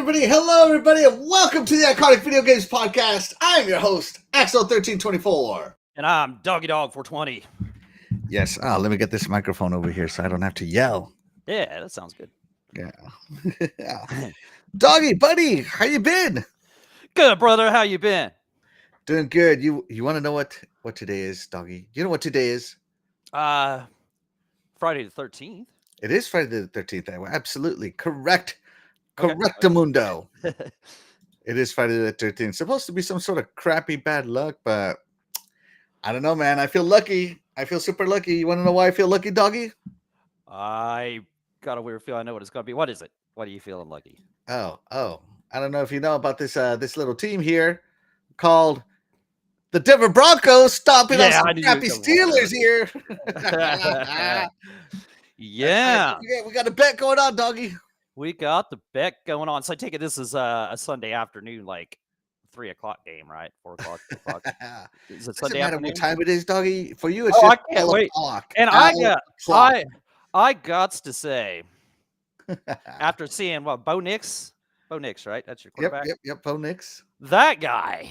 everybody. Hello, everybody, and welcome to the Iconic Video Games Podcast. I'm your host, Axel1324. And I'm Doggy Dog 420. Yes, let me get this microphone over here so I don't have to yell. Yeah, that sounds good. Yeah. Doggy, buddy, how you been? Good, brother. How you been? Doing good. You want to know what today is, Doggy? You know what today is? Friday the 13th. It is Friday the 13th. Absolutely correct. Okay. Correctamundo. It is Friday the 13th. Supposed to be some sort of crappy bad luck, but I don't know, man. I feel lucky. I feel super lucky. You want to know why I feel lucky, Doggy? I got a weird feeling. I know what it's going to be. What is it? What are you feeling lucky? Oh. I don't know if you know about this this little team here called the Denver Broncos stopping off some crappy Steelers here. Yeah. We got a bet going on, Doggy. We got the bet going on. So I take it this is a Sunday afternoon, like 3 o'clock game, right? 4 o'clock, 2 o'clock. Is it Sunday afternoon? What time it is, Doggy? For you, it's just I can't wait. O'clock. And I got to say, after seeing Bo Nix, right? That's your quarterback. Yep. Bo Nix. That guy.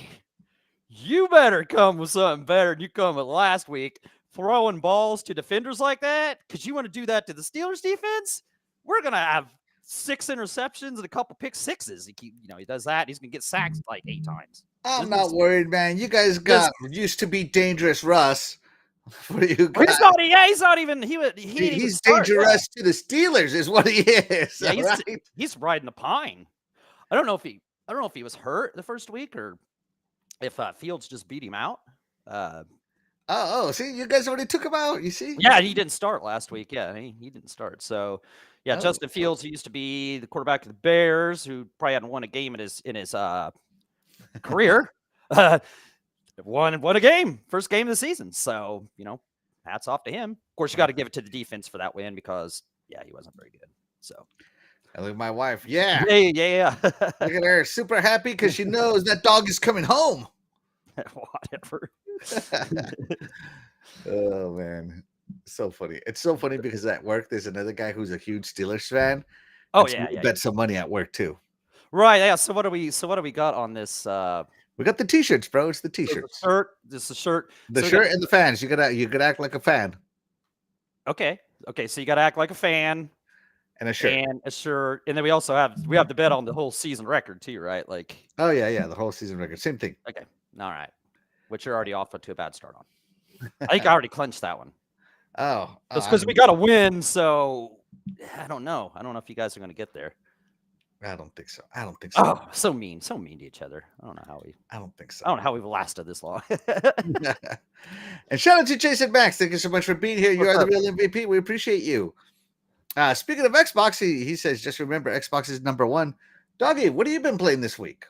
You better come with something better than you come with last week, throwing balls to defenders like that, because you want to do that to the Steelers defense. We're gonna have 6 interceptions and a couple pick sixes. He does that. He's gonna get sacked like 8 times. I'm not worried, man. You guys got used to be dangerous, Russ. What do you got? He's not even. He's dangerous to the Steelers, is what he is. Yeah, he's riding the pine. I don't know if he was hurt the first week or if Fields just beat him out. See, you guys already took him out. You see? Yeah, he didn't start last week. Yeah, he didn't start. So, yeah, Justin Fields, who used to be the quarterback of the Bears, who probably hadn't won a game in his career, won a game, first game of the season. So, hats off to him. Of course, you got to give it to the defense for that win because, he wasn't very good. So. I look at my wife. Yeah. Look at her, super happy because she knows that dog is coming home. Whatever. Oh man, so funny. It's so funny because at work there's another guy who's a huge Steelers fan. Oh yeah, bet some money at work too. Right. Yeah. So what do we got on this? We got the t-shirts, bro. It's the t-shirts. This is the shirt. The shirt and the fans. You gotta act like a fan. Okay. So you gotta act like a fan. And a shirt. And then we also have the bet on the whole season record too, right? Like. Oh yeah, the whole season record. Same thing. Okay. All right. Which you're already off to a bad start on. I think I already clinched that one. Oh. It's because we got to win, so I don't know. I don't know if you guys are going to get there. I don't think so. Oh, so mean to each other. I don't know how we've lasted this long. And shout out to Jason Max. Thank you so much for being here. You are the real MVP. We appreciate you. Speaking of Xbox, he says, just remember, Xbox is number 1. Doggy, what have you been playing this week?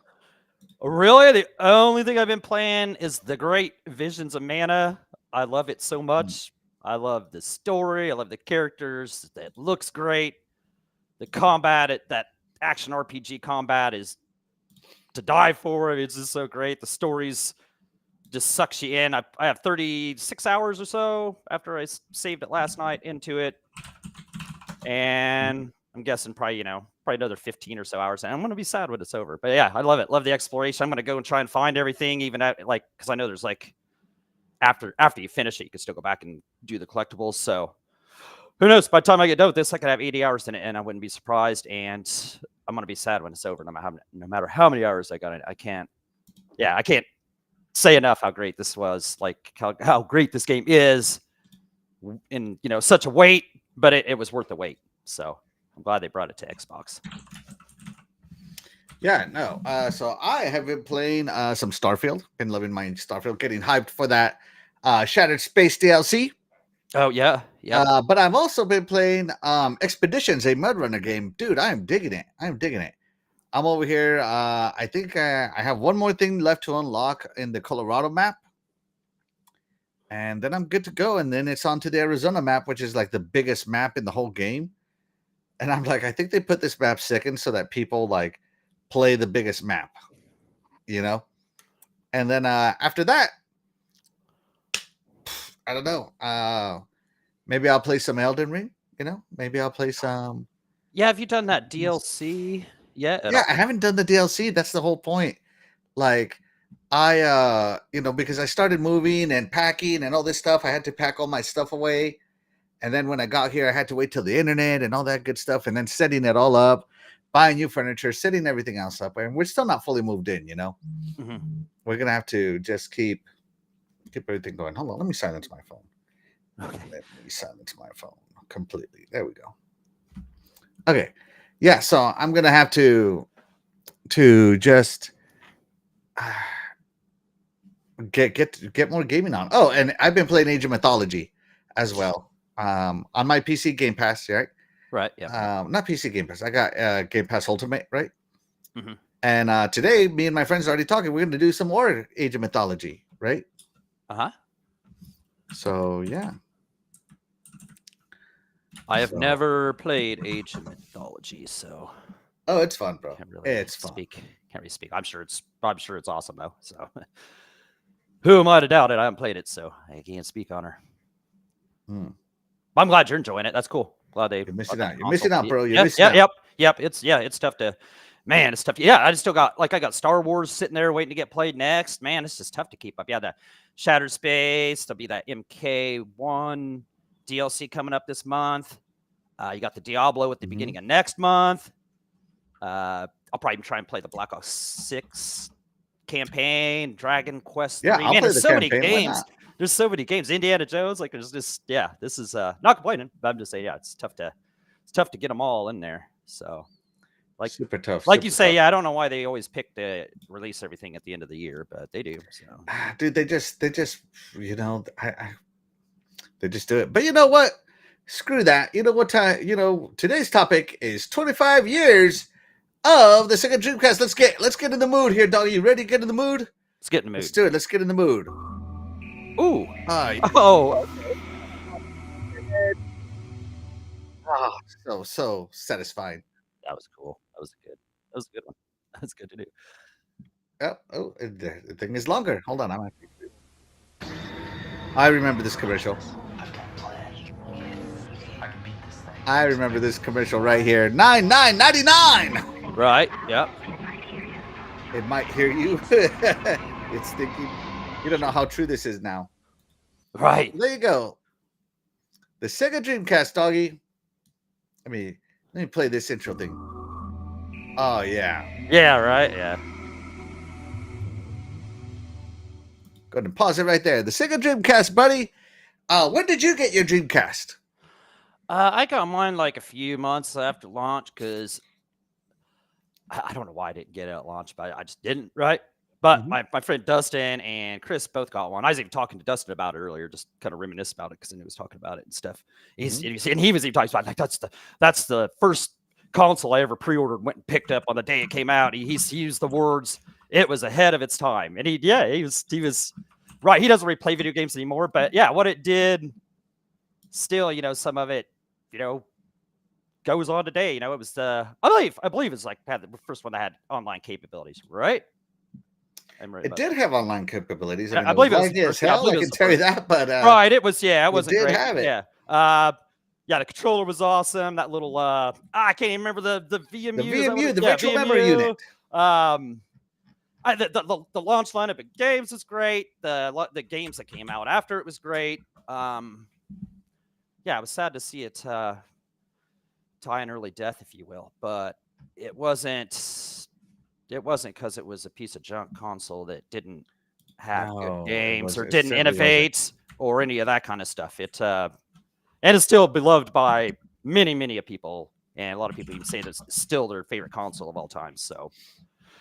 Really? The only thing I've been playing is The Great Visions of Mana. I love it so much. I love the story. I love the characters. It looks great. The combat, that action RPG combat is to die for. It's just so great. The stories just sucks you in. I have 36 hours or so after I saved it last night into it. And I'm guessing probably another 15 or so hours, and I'm going to be sad when it's over. But yeah, I love it. Love the exploration. I'm going to go and try and find everything, even because I know there's after you finish it, you can still go back and do the collectibles. So who knows? By the time I get done with this, I could have 80 hours in it, and I wouldn't be surprised. And I'm going to be sad when it's over. No matter how many hours I got in it, I can't say enough how great this was. Like how great this game is in such a wait, but it was worth the wait. So. I'm glad they brought it to Xbox. Yeah, no. So I have been playing some Starfield. Been loving my Starfield. Getting hyped for that Shattered Space DLC. Oh yeah. But I've also been playing Expeditions, a Mud Runner game. Dude, I am digging it. I'm over here. I think I have one more thing left to unlock in the Colorado map, and then I'm good to go. And then it's on to the Arizona map, which is like the biggest map in the whole game. And I'm like, I think they put this map second so that people play the biggest map, And then after that, I don't know. Maybe I'll play some Elden Ring. Maybe I'll play some. Yeah, have you done that DLC? yet at Yeah, all? I haven't done the DLC. That's the whole point. Like, I because I started moving and packing and all this stuff. I had to pack all my stuff away. And then when I got here, I had to wait till the internet and all that good stuff, and then setting it all up, buying new furniture, setting everything else up. And we're still not fully moved in, Mhm. We're gonna have to just keep everything going. Hold on, let me silence my phone. Okay. Let me silence my phone completely. There we go. Okay. Yeah, so I'm gonna have to just get more gaming on. Oh, and I've been playing Age of Mythology as well. On my PC Game Pass, right? Right. Yeah. Not PC Game Pass. I got Game Pass Ultimate, right? Hmm. And today, me and my friends are already talking. We're going to do some more Age of Mythology, right? Uh-huh. So yeah. I have never played Age of Mythology, so Oh, it's fun, bro. can't really It's fun. speak. Can't really speak. I'm sure it's awesome though. So who am I to doubt it? I haven't played it, so I can't speak on her. Hmm. I'm glad you're enjoying it. That's cool. Glad they. You're missing brought out. the You're missing console. out, bro. You're Yeah, missing out. yep. It's tough to. Man, it's tough. Yeah, I just still got I got Star Wars sitting there waiting to get played next. Man, it's just tough to keep up. Yeah, the Shattered Space. There'll be that MK1 DLC coming up this month. You got the Diablo at the beginning of next month. I'll probably try and play the Black Ops 6 campaign, Dragon Quest 3. Yeah, I'll Man, play there's the so many campaign. Why games. not? There's so many games. Indiana Jones, like there's just this is not complaining, but I'm just saying, yeah, it's tough to get them all in there. So like super tough. Like super you say, tough. yeah, I don't know why they always pick to release everything at the end of the year, but they do. So Dude, they just they just do it. But you know what? Screw that. You know what time? Today's topic is 25 years of the Sega Dreamcast. Let's get in the mood here, dog. You ready to get in the mood? let's get in the mood. Let's do it. Let's get in the mood. Ooh. Yeah. Oh. So satisfying. That was cool. That was a good one. That's good to do. Oh, the thing is longer. Hold on, I remember this commercial. I remember this commercial right here. $99.99. Right. Yep. It might hear you. It's thinking. You don't know how true this is now. Right. There you go. The Sega Dreamcast, doggy. Let me play this intro thing. Oh yeah. Yeah. Right. Yeah. Go ahead and pause it right there. The Sega Dreamcast, buddy. When did you get your Dreamcast? I got mine like a few months after launch because I don't know why I didn't get it at launch, but I just didn't. Right. But my friend Dustin and Chris both got one. I was even talking to Dustin about it earlier, just kind of reminisce about it because he was talking about it and stuff. And he was even talking about like that's the first console I ever pre-ordered, went and picked up on the day it came out. He used the words, "It was ahead of its time," and he was right. He doesn't really play video games anymore, but yeah, what it did, still, some of it, goes on today. It was I believe it's like had the first one that had online capabilities, right? It did have online capabilities. I believe it was as hell. I can tell you that, but right, it was. Yeah, it wasn't did great. have it. Yeah, the controller was awesome. That little I can't even remember the VMU. The VMU, the virtual memory unit. The launch lineup of games was great. The games that came out after it was great. Yeah, it was sad to see it die an early death, if you will, but it wasn't because it was a piece of junk console that didn't have good games or didn't innovate or any of that kind of stuff. It and it's still beloved by many people, and a lot of people even say that's still their favorite console of all time. So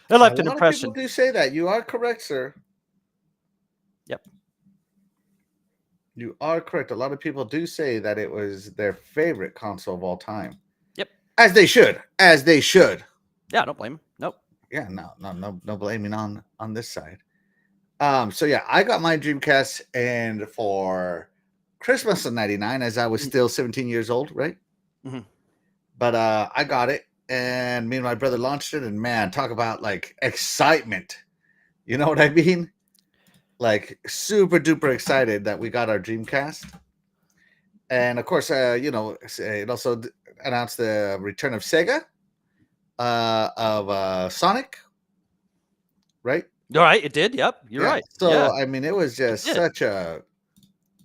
it left an impression. A lot of people do say that. You are correct, sir. Yep. You are correct. A lot of people do say that it was their favorite console of all time. Yep. As they should. Yeah, don't blame them. Nope. Yeah, no blaming on this side. So yeah, I got my Dreamcast, and for Christmas of '99, as I was still 17 years old, right? Mm-hmm. But I got it, and me and my brother launched it, and man, talk about like excitement. You know what I mean? Like super duper excited that we got our Dreamcast. And of course, it also announced the return of Sega. of Sonic, right? All right, it did. Yep, you're Yeah. right. Yeah, So I mean, it was it just did.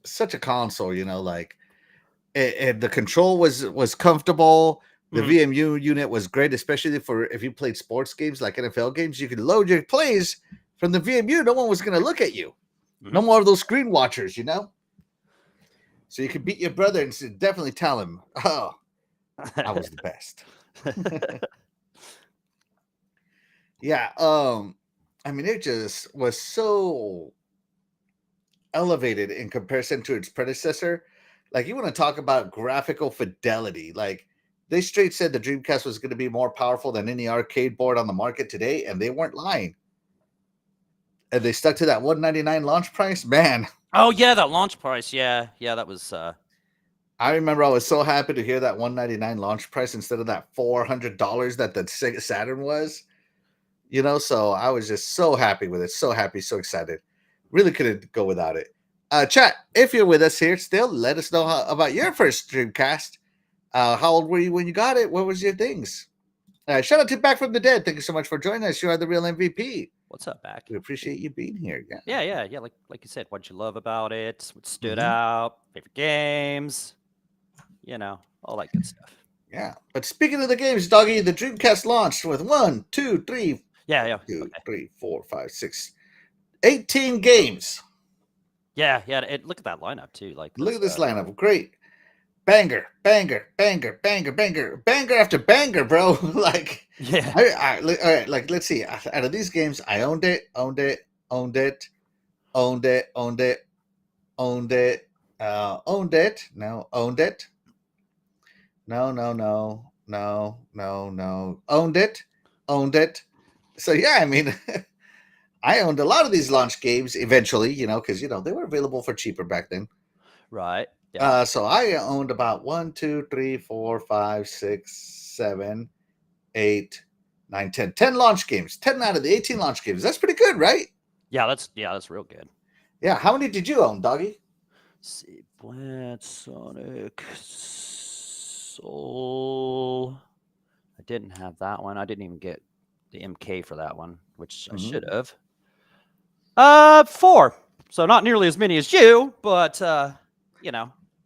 such a console, like the control was comfortable. The Mhm. VMU unit was great, especially for if you played sports games like NFL games. You could load your plays from the VMU. No one was going to look at you. No Mhm. more of those screen watchers. So you could beat your brother and definitely tell him, "Oh, I was the best." Yeah. I mean, it just was so elevated in comparison to its predecessor. Like, you want to talk about graphical fidelity. Like, they straight said the Dreamcast was going to be more powerful than any arcade board on the market today, and they weren't lying. And they stuck to that 199 launch price. Man, Oh yeah, that launch price. Yeah, that was. I remember I was so happy to hear that 199 launch price instead of that $400 that the Sega Saturn was. So I was just so happy with it. So happy, so excited. Really couldn't go without it. Chat, if you're with us here still, let us know about your first Dreamcast. How old were you when you got it? What was your things? Shout out to Back from the Dead. Thank you so much for joining us. You are the real MVP. What's up, back? We appreciate you being here. Yeah. Yeah. Like you said, what'd you love about it? What stood Mhm. out? Favorite games? All that good stuff. Yeah. But speaking of the games, Doggy, the Dreamcast launched with 1, 2, 3, Yeah. 2, Okay. 3, 4, 5, 6, 18 games. Yeah. Look at that lineup too. Like Look those. at this lineup. Great. Banger, banger, banger, banger, banger, banger after banger, bro. Like, Yeah. all right, like, let's see. Out of these games, I owned it, owned it, owned it, owned it, owned it, owned it, owned it. No, owned it. No, no, no, no, no, no. Owned it, owned it. So yeah, I mean, I owned a lot of these launch games eventually, because they were available for cheaper back then. Right. Yeah. So I owned about 1, 2, 3, 4, 5, 6, 7, 8, 9, 10. 10 launch games. 10 out of the 18 launch games. That's pretty good, right? That's real good. Yeah. How many did you own, Doggy? Let's see, Plant, Sonic, Soul. I didn't have that one. I didn't even get the MK for that one, which I should have. 4. So not nearly as many as you, but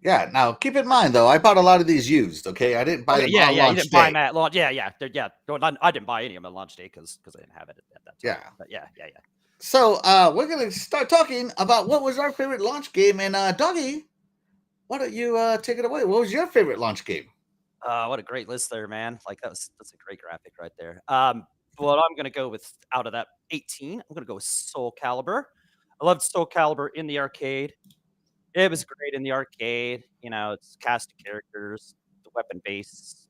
Yeah. Now keep in mind though, I bought a lot of these used. Okay, I didn't buy Okay, them yeah, on you launch didn't buy them day. at launch. Yeah. No, I didn't buy any of them at launch day because I didn't have it at that time. Yeah. But yeah. So we're gonna start talking about what was our favorite launch game. And Doggy, why don't you take it away? What was your favorite launch game? What a great list there, man. Like that's a great graphic right there. Well, I'm gonna go with out of that 18, I'm gonna go with Soul Calibur. I loved Soul Calibur in the arcade. It was great in the arcade. It's cast of characters, the weapon based,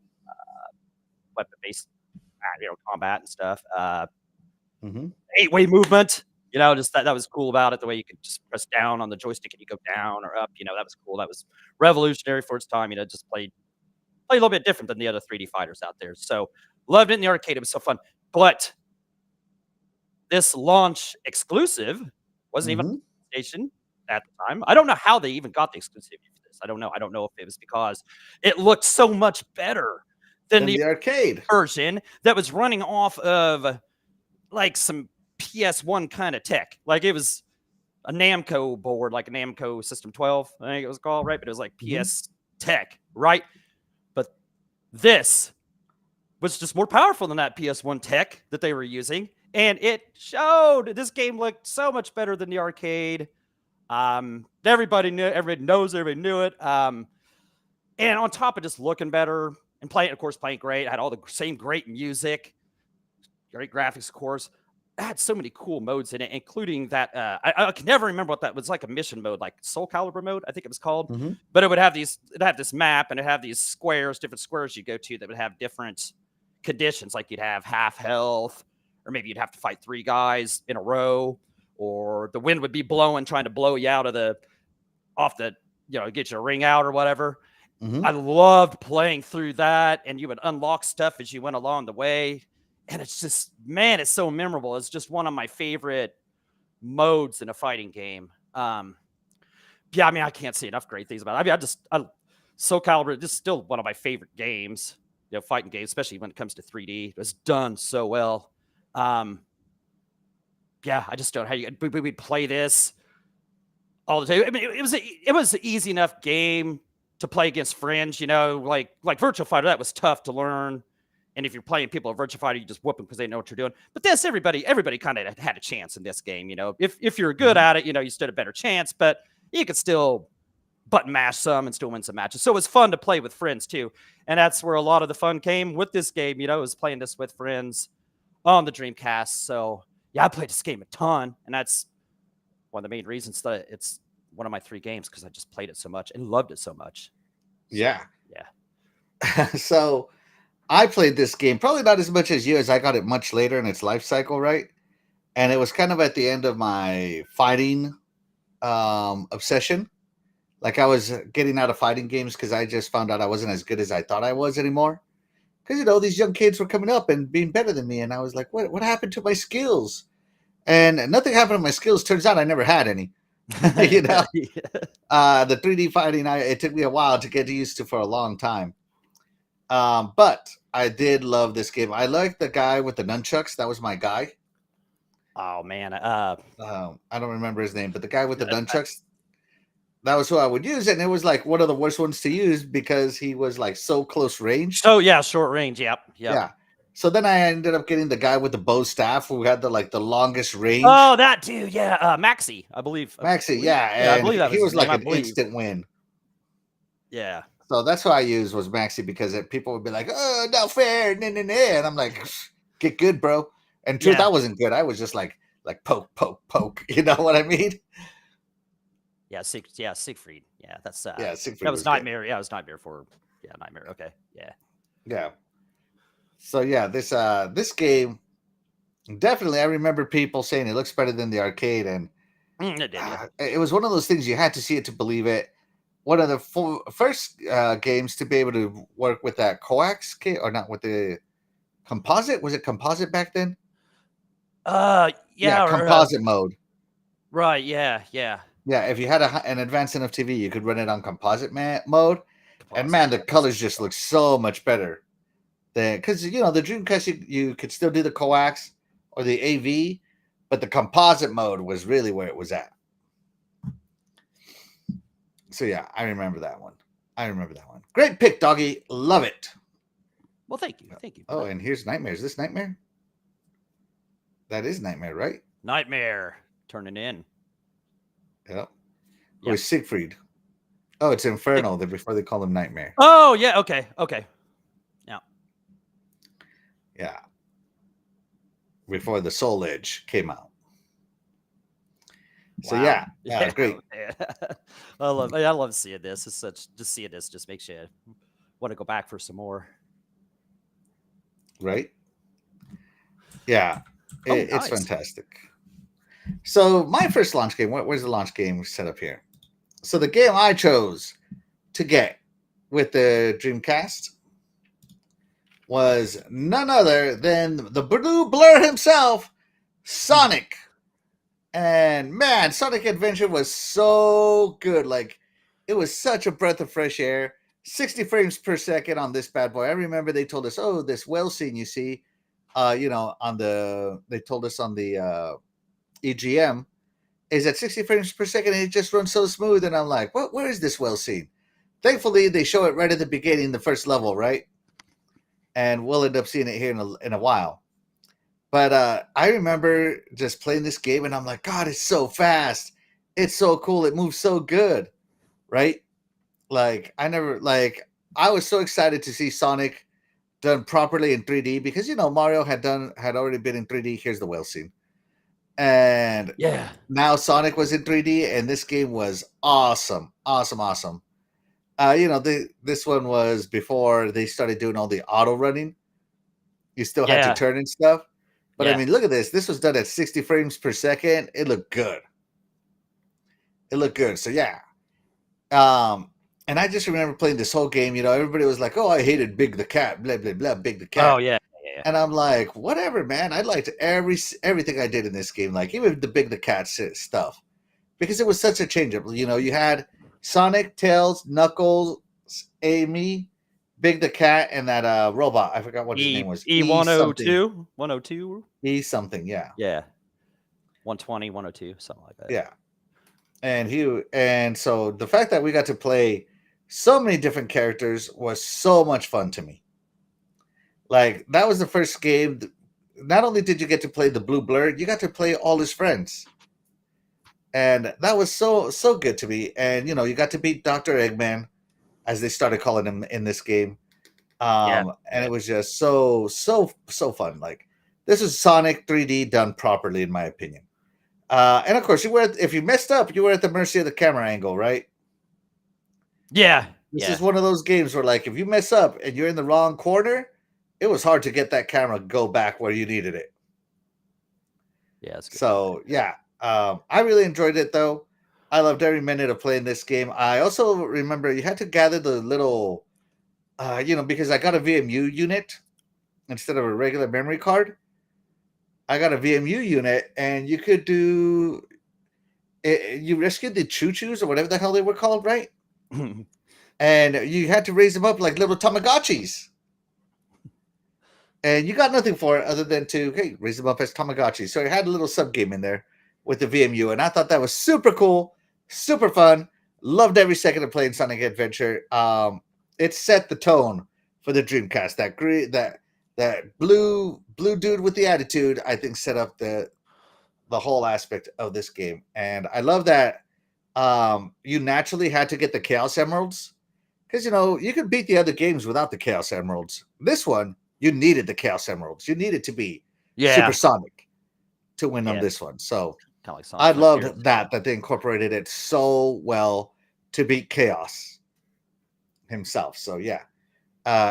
combat and stuff. Mm-hmm. 8-way movement. Just that was cool about it. The way you could just press down on the joystick and you go down or up. That was cool. That was revolutionary for its time. Just play a little bit different than the other 3D fighters out there. So loved it in the arcade. It was so fun. But this launch exclusive wasn't even on Mm-hmm. PlayStation at the time. I don't know how they even got the exclusivity for this. I don't know. I don't know if it was because it looked so much better than In the the arcade. version that was running off of like some PS1 kind of tech. Like it was a Namco board, like a Namco System 12, I think it was called, right? But it was like Mm-hmm. PS tech, right? But this was just more powerful than that PS1 tech that they were using. And it showed. This game looked so much better than the arcade. Everybody knows, everybody knew it. And on top of just looking better and playing great, I had all the same great music, great graphics, of course. It had so many cool modes in it, including that. I can never remember what that was, like a mission mode, like Soul Calibur mode, I think it was called. Mm-hmm. But it'd have this map, and it'd have these different squares you go to that would have different conditions. Like you'd have half health, or maybe you'd have to fight 3 guys in a row, or the wind would be blowing, trying to blow you out of get your ring out or whatever. Mm-hmm. I loved playing through that, and you would unlock stuff as you went along the way. And it's just, man, it's so memorable. It's just one of my favorite modes in a fighting game. Yeah, I mean, I can't say enough great things about it. I mean, Soul Calibur is still one of my favorite games. fighting games, especially when it comes to 3D. It was done so well. Yeah, I just don't know how we'd play this all the time. I mean, it was an easy enough game to play against friends. Like Virtua Fighter, that was tough to learn. And if you're playing people at Virtua Fighter, you just whoop them because they know what you're doing. But this, everybody kind of had a chance in this game. If you're good at it, you stood a better chance. But you could still button mash some and still win some matches. So it was fun to play with friends too. And that's where a lot of the fun came with this game. Was playing this with friends on the Dreamcast. So yeah, I played this game a ton, and that's one of the main reasons that it's one of my 3 games, because I just played it so much and loved it so much. Yeah. Yeah. So I played this game probably not as much as you, as I got it much later in its life cycle, right? And it was kind of at the end of my fighting obsession. Like, I was getting out of fighting games because I just found out I wasn't as good as I thought I was anymore. Because, these young kids were coming up and being better than me. And I was like, what happened to my skills? And nothing happened to my skills. Turns out I never had any. The 3D fighting, it took me a while to get used to for a long time. But I did love this game. I liked the guy with the nunchucks. That was my guy. Oh, man. I don't remember his name, but the guy with the nunchucks, that was who I would use. And it was like one of the worst ones to use because he was like so close range. Oh, yeah, short range. Yep. Yeah. So then I ended up getting the guy with the bow staff who had the longest range. Oh, that dude. Yeah. Maxi, I believe. Maxi, yeah. I believe that he was like an instant win. Yeah. So that's what I used was Maxi, because people would be like, oh, not fair. Nah, nah, nah. And I'm like, get good, bro. And truth, I wasn't good. I was just like poke, poke, poke. You know what I mean? Yeah, Siegfried. Yeah, that's Siegfried. That was Nightmare. Good. Yeah, it was Nightmare for Nightmare. Okay. Yeah. Yeah. So yeah, this game, definitely, I remember people saying it looks better than the arcade, and it did. It was one of those things you had to see it to believe it. One of the first games to be able to work with that coax, or not with the composite. Was it composite back then? Yeah, composite mode. Right. Yeah. Yeah, if you had an advanced enough TV, you could run it on composite mode, and man, the colors just look so much better. Because the Dreamcast, you could still do the coax or the AV, but the composite mode was really where it was at. So yeah, I remember that one. Great pick, doggy. Love it. Well, thank you. Oh, and here's Nightmare. Is this Nightmare? That is Nightmare, right? Nightmare turning in. Yep. Or Siegfried. Oh, it's Inferno. Before they call him Nightmare. Oh yeah. Okay. Yeah. Yeah. Before the Soul Edge came out. So yeah, great. I love seeing this. It's just seeing this just makes you want to go back for some more. Right? Yeah, it's fantastic. So my first launch game. Where's the launch game set up here? So the game I chose to get with the Dreamcast was none other than the Blue Blur himself, Sonic. And man, Sonic Adventure was so good. Like, it was such a breath of fresh air. 60 frames per second on this bad boy. I remember they told us, oh, this whale scene you see, they told us on the EGM is at 60 frames per second, and it just runs so smooth. And I'm like, what? Where is this whale scene? Thankfully, they show it right at the beginning, the first level, right? And we'll end up seeing it here in a while. But I remember just playing this game, and I'm like, God, it's so fast. It's so cool. It moves so good, right? Like, I was so excited to see Sonic done properly in 3D because, Mario had already been in 3D. Here's the whale scene. And now Sonic was in 3D, and this game was awesome. Awesome. This one was before they started doing all the auto running. You still had to turn and stuff. But I mean, look at this. This was done at 60 frames per second. It looked good. So yeah. And I just remember playing this whole game. Everybody was like, "Oh, I hated Big the Cat, blah blah blah, Big the Cat." Oh yeah. And I'm like, whatever, man. I liked everything I did in this game, like even the Big the Cat stuff, because it was such a change up. You had Sonic, Tails, Knuckles, Amy, Big the Cat and that robot. I forgot what his name was. E something. 102, 102. E something. Yeah. Yeah, 120, 102, something like that. Yeah. And so the fact that we got to play so many different characters was so much fun to me. Like that was the first game. Not only did you get to play the Blue Blur, you got to play all his friends, and that was so good to me. And you got to beat Dr. Eggman, as they started calling him in this game. And it was just so fun. Like this is Sonic 3D done properly, in my opinion. And of course, if you messed up, you were at the mercy of the camera angle, right? Yeah. This is one of those games where, like, if you mess up and you're in the wrong corner, it was hard to get that camera go back where you needed it. Yeah. That's good. So yeah, I really enjoyed it though. I loved every minute of playing this game. I also remember you had to gather the little, because I got a VMU unit instead of a regular memory card. I got a VMU unit, and you could do. You rescued the choo-choos or whatever the hell they were called, right? And you had to raise them up like little Tamagotchis. And you got nothing for it other than to raise them up as Tamagotchis. So it had a little sub game in there with the VMU, and I thought that was super cool, super fun. Loved every second of playing Sonic Adventure. It set the tone for the Dreamcast. That blue dude with the attitude, I think, set up the whole aspect of this game. And I love that you naturally had to get the Chaos Emeralds, because you could beat the other games without the Chaos Emeralds. This one, you needed the Chaos Emeralds. You needed to be supersonic to win on this one. So kind of like Sonic I loved that they incorporated it so well to beat Chaos himself. So yeah,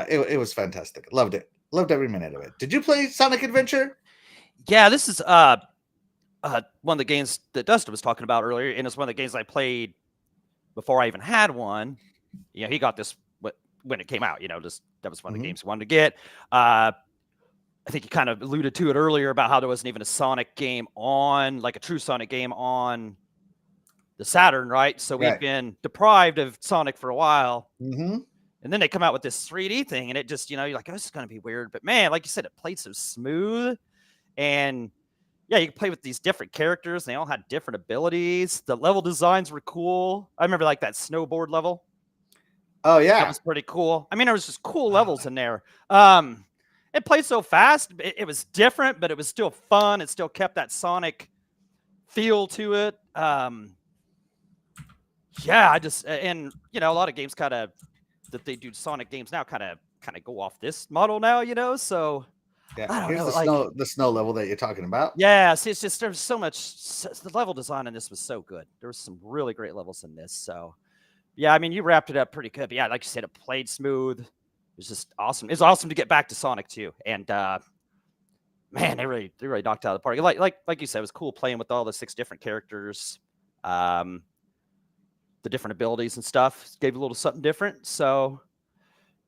it was fantastic. Loved it. Loved every minute of it. Did you play Sonic Adventure? Yeah, this is one of the games that Dustin was talking about earlier, and it's one of the games I played before I even had one. He got this when it came out. That was one of the games he wanted to get. I think he kind of alluded to it earlier about how there wasn't even a Sonic game like a true Sonic game on the Saturn, right? So we've been deprived of Sonic for a while. Mm-hmm. And then they come out with this 3D thing, and it just, you're like, oh, this is going to be weird. But man, like you said, it played so smooth. And yeah, you can play with these different characters. And they all had different abilities. The level designs were cool. I remember like that snowboard level. Oh, yeah. That was pretty cool. I mean, there was just cool levels in there. It played so fast. It was different, but it was still fun. It still kept that Sonic feel to it. Yeah, and a lot of games kind of that they do Sonic games now kind of go off this model now, so yeah, here's the snow level that you're talking about. Yeah, see, it's just there's so much. The level design in this was so good. There was some really great levels in this. So yeah, I mean, you wrapped it up pretty good. But yeah, like you said, it played smooth. It was just awesome. It's awesome to get back to Sonic too. And man, they really knocked out of the party. Like you said, it was cool playing with all the 6 different characters. The different abilities and stuff gave a little something different. So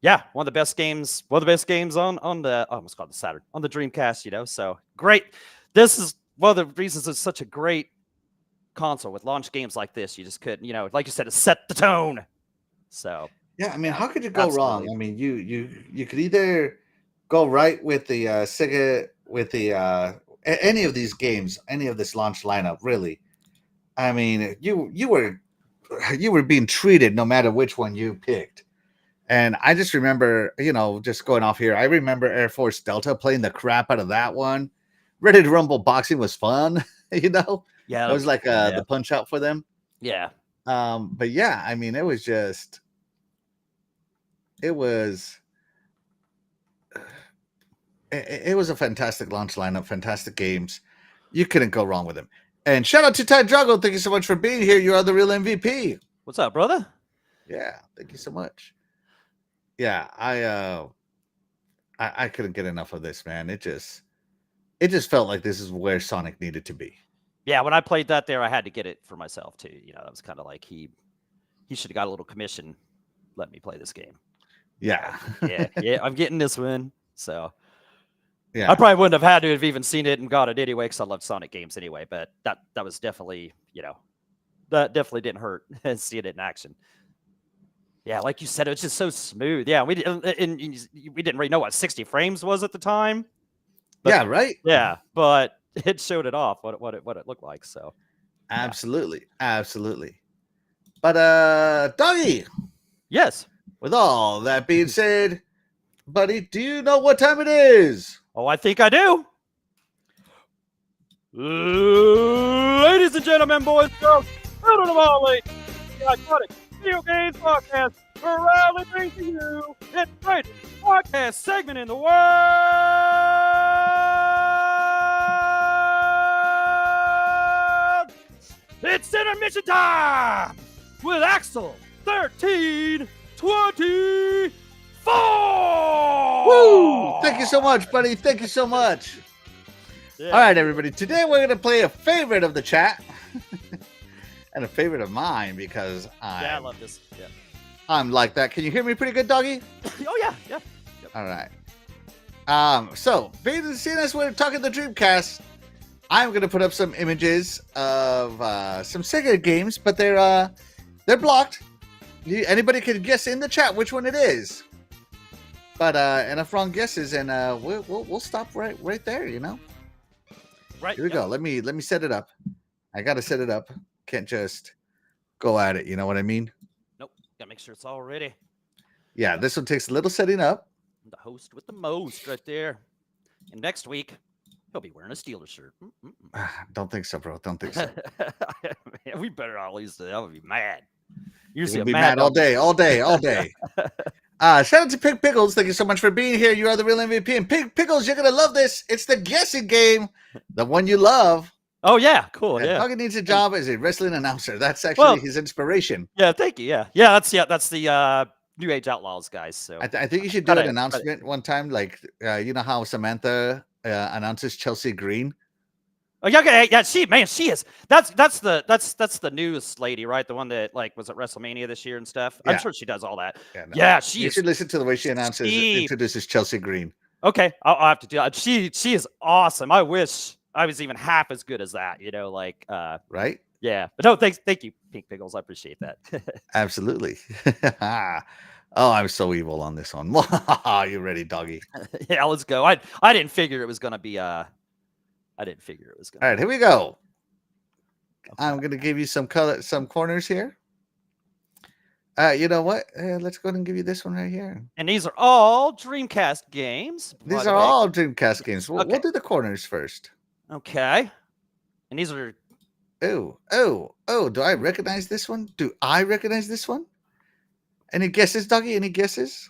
yeah, one of the best games on the almost called the Saturn, on the Dreamcast, so great. This is one of the reasons it's such a great console with launch games like this. You just couldn't, like you said, to set the tone. So yeah, I mean, how could you go wrong? I mean, you could either go right with the Sega, with the any of these games, any of this launch lineup, really. I mean, you were being treated no matter which one you picked. And I just remember, just going off here, I remember Air Force Delta playing the crap out of that one. Ready to Rumble boxing was fun, Yeah, it was like the punch out for them. Yeah. But yeah, I mean, it was a fantastic launch lineup, fantastic games. You couldn't go wrong with them. And shout out to Ty Drago. Thank you so much for being here. You are the real MVP. What's up, brother? Yeah, thank you so much. Yeah, I couldn't get enough of this, man. It just felt like this is where Sonic needed to be. Yeah, when I played that there, I had to get it for myself too. That was kind of like he should have got a little commission. Let me play this game. Yeah. yeah, I'm getting this one. So yeah, I probably wouldn't have had to have even seen it and got it anyway, because I love Sonic games anyway. But that was definitely, that definitely didn't hurt seeing it in action. Yeah, like you said, it was just so smooth. Yeah, we didn't really know what 60 frames was at the time. But, Yeah, right. yeah, but it showed it off what it looked like. So Absolutely, absolutely. But Doggy, yes. with all that being said, buddy, do you know what time it is? Oh, I think I do. Ladies and gentlemen, boys and girls, children of all ages, the iconic Video Games Podcast proudly brings to you its greatest podcast segment in the world. It's intermission time with Axel 1324. Woo! Thank you so much, buddy. Thank you so much. Yeah. All right, everybody. Today we're going to play a favorite of the chat and a favorite of mine because I love this. Yeah. I'm like that. Can you hear me pretty good, Doggy? Oh yeah, yeah. Yep. All right. So being seeing as we're talking the Dreamcast, I'm going to put up some images of some Sega games, but they're blocked. Anybody can guess in the chat which one it is. But enough wrong guesses, and we'll stop right there. You know. Right. Here we go. Let me set it up. I gotta set it up. Can't just go at it. You know what I mean? Nope. Gotta make sure it's all ready. Yeah, this one takes a little setting up. The host with the most right there. And next week, he'll be wearing a Steelers shirt. Don't think so, bro. Don't think so. Man, we better at least. I would be mad. You'll be mad all day. Shout out to Pig Pickles. Thank you so much for being here. You are the real MVP. And Pig Pickles, you're going to love this. It's the guessing game, the one you love. Oh, yeah. Cool. Yeah. Doggy needs a job as a wrestling announcer. That's actually his inspiration. Yeah. Thank you. Yeah. That's the New Age Outlaws guys. So I think you should do an announcement one time. Like, you know how Samantha announces Chelsea Green? Oh yeah, she is. That's the newest lady, right? The one that was at WrestleMania this year and stuff. Yeah. I'm sure she does all that. Yeah, you should listen to the way she introduces Chelsea Green. Okay, I'll have to do that. She is awesome. I wish I was even half as good as that. You know, right? Yeah, but no, thank you, Pink Pickles. I appreciate that. Absolutely. Oh, I'm so evil on this one. You ready, Doggy? Yeah, let's go. I didn't figure it was gonna be All right, here we go. Okay. I'm gonna give you some corners here. You know what? Let's go ahead and give you this one right here. And these are all Dreamcast games. These are all Dreamcast games. We'll do the corners first. Okay. And these are. Oh! Do I recognize this one? Any guesses, Doggy? Any guesses?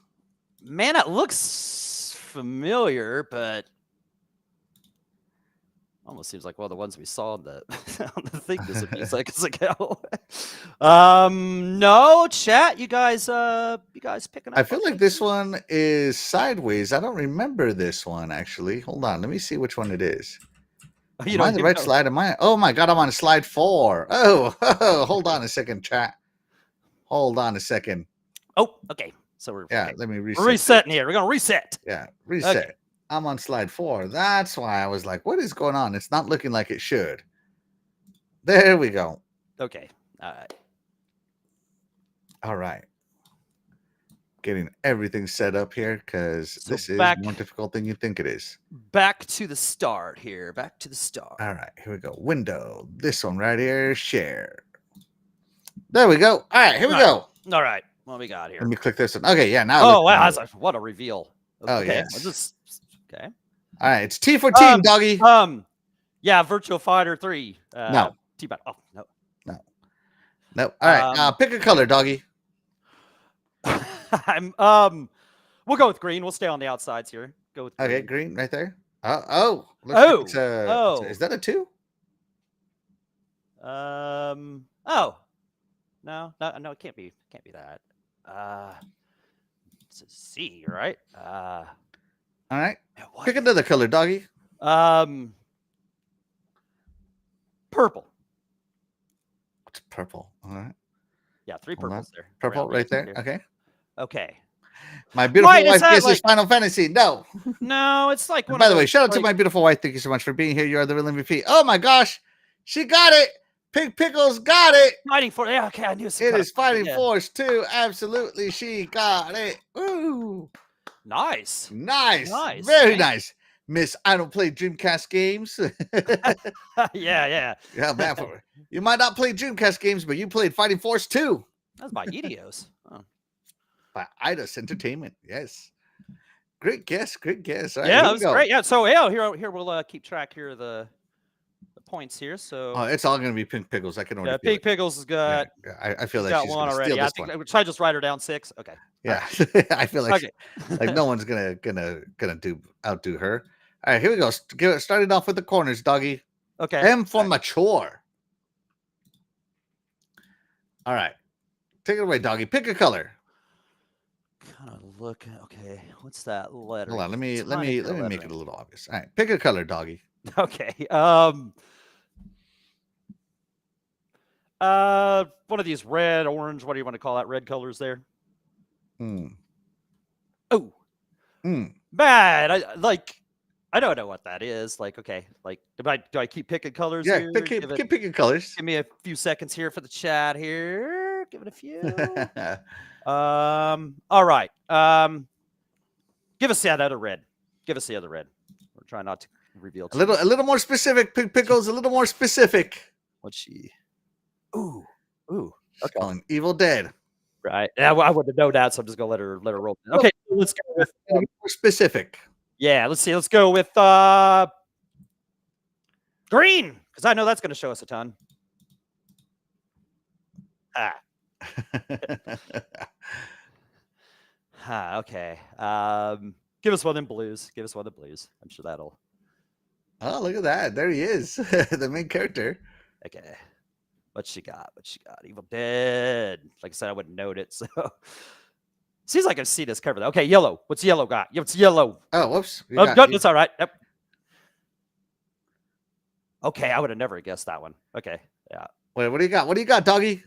Man, it looks familiar, but. Almost seems like one of the ones we saw on the thing just a few seconds ago. No, chat. You guys picking up? I feel like this one is sideways. I don't remember this one actually. Hold on, let me see which one it is. Am I on the right slide? Oh my god, I'm on slide 4. Oh, hold on a second, chat. Hold on a second. Oh, okay. So we're let me reset. We're resetting here. We're gonna reset. Yeah, reset. Okay. I'm on slide 4. That's why I was like, what is going on? It's not looking like it should. There we go. Okay. All right. All right. Getting everything set up here because this is more difficult than you think it is. Back to the start here. Back to the start. All right. Here we go. Window. This one right here. Share. There we go. All right. Here we go. All right. What we got here? Let me click this one. Okay. Yeah. Now. Oh, wow. What a reveal. Oh, yes. Okay. All right, it's T for team, Doggy. Yeah, Virtual Fighter 3. No. T-Bat. Oh, no. All right, pick a color, Doggy. We'll go with green. We'll stay on the outsides here. Go with green. Okay, green right there. Is that a 2? Oh. No, it can't be that. It's a C, right? All right. Pick another color, Doggy. Purple. What's purple? All right. Yeah, 3 purples there. Purple right there. Okay. Okay. My beautiful wife guesses Final Fantasy. No. No, it's like one. By the way, shout out to my beautiful wife. Thank you so much for being here. You are the real MVP. Oh my gosh, she got it. Pink Pickles got it. Fighting for yeah. Okay, I knew some It kind is of Fighting yeah. Force 2. Absolutely, she got it. Woo! Nice. Nice. Nice. Very Thank nice. Miss, I don't play Dreamcast games. yeah. Yeah, man. You might not play Dreamcast games, but you played Fighting Force 2 That's by Eidos. Oh. by Eidos Entertainment. Yes. Great guess. Great guess. All right, Yeah, here that we was go. great. Yeah, so yeah, here we'll keep track here of the points here. So Oh, it's all going to be Pink Pickles. I can already feel Pink it. Pickles has Yeah, got I feel like got she's one going to already. steal I this think one. should I just write her down 6? Okay. Yeah, I feel like Okay. no one's gonna outdo her. All right, here we go. Starting off with the corners, doggy. Okay. M for mature. All right, take it away, doggy. Pick a color. Kind of look. Okay, what's that letter? Hold on, let me Tiny make it lettering. a little obvious. All right, pick a color, doggy. Okay. One of these red, orange. What do you want to call that? Red colors there. Hmm. Oh, Hmm. bad. I don't know what that is. Like, okay, like do I keep picking colors? Yeah, here? keep picking colors. Give me a few seconds here for the chat here. Give it a few. All right. Give us that other red. Give us the other red. We're trying not to reveal a little more specific. Pink Pickles, a little more specific. What's she? Ooh. She's calling Evil Dead. Right. Yeah, well, I wouldn't know that, so I'm just gonna let her roll. Okay, let's go with more specific. yeah. Let's see. Let's go with green, because I know that's gonna show us a ton. Okay. Give us one in blues. Give us one in blues. I'm sure that'll. Oh, look at that! There he is, the main character. Okay. What she got? Evil Dead. Like I said, I wouldn't note it. So seems like I've seen this cover. Okay, yellow. What's yellow got? What's yellow? Oh, whoops. Good. It's all right. Yep. Okay, I would have never guessed that one. Okay, yeah. Wait, what do you got? What do you got, doggy?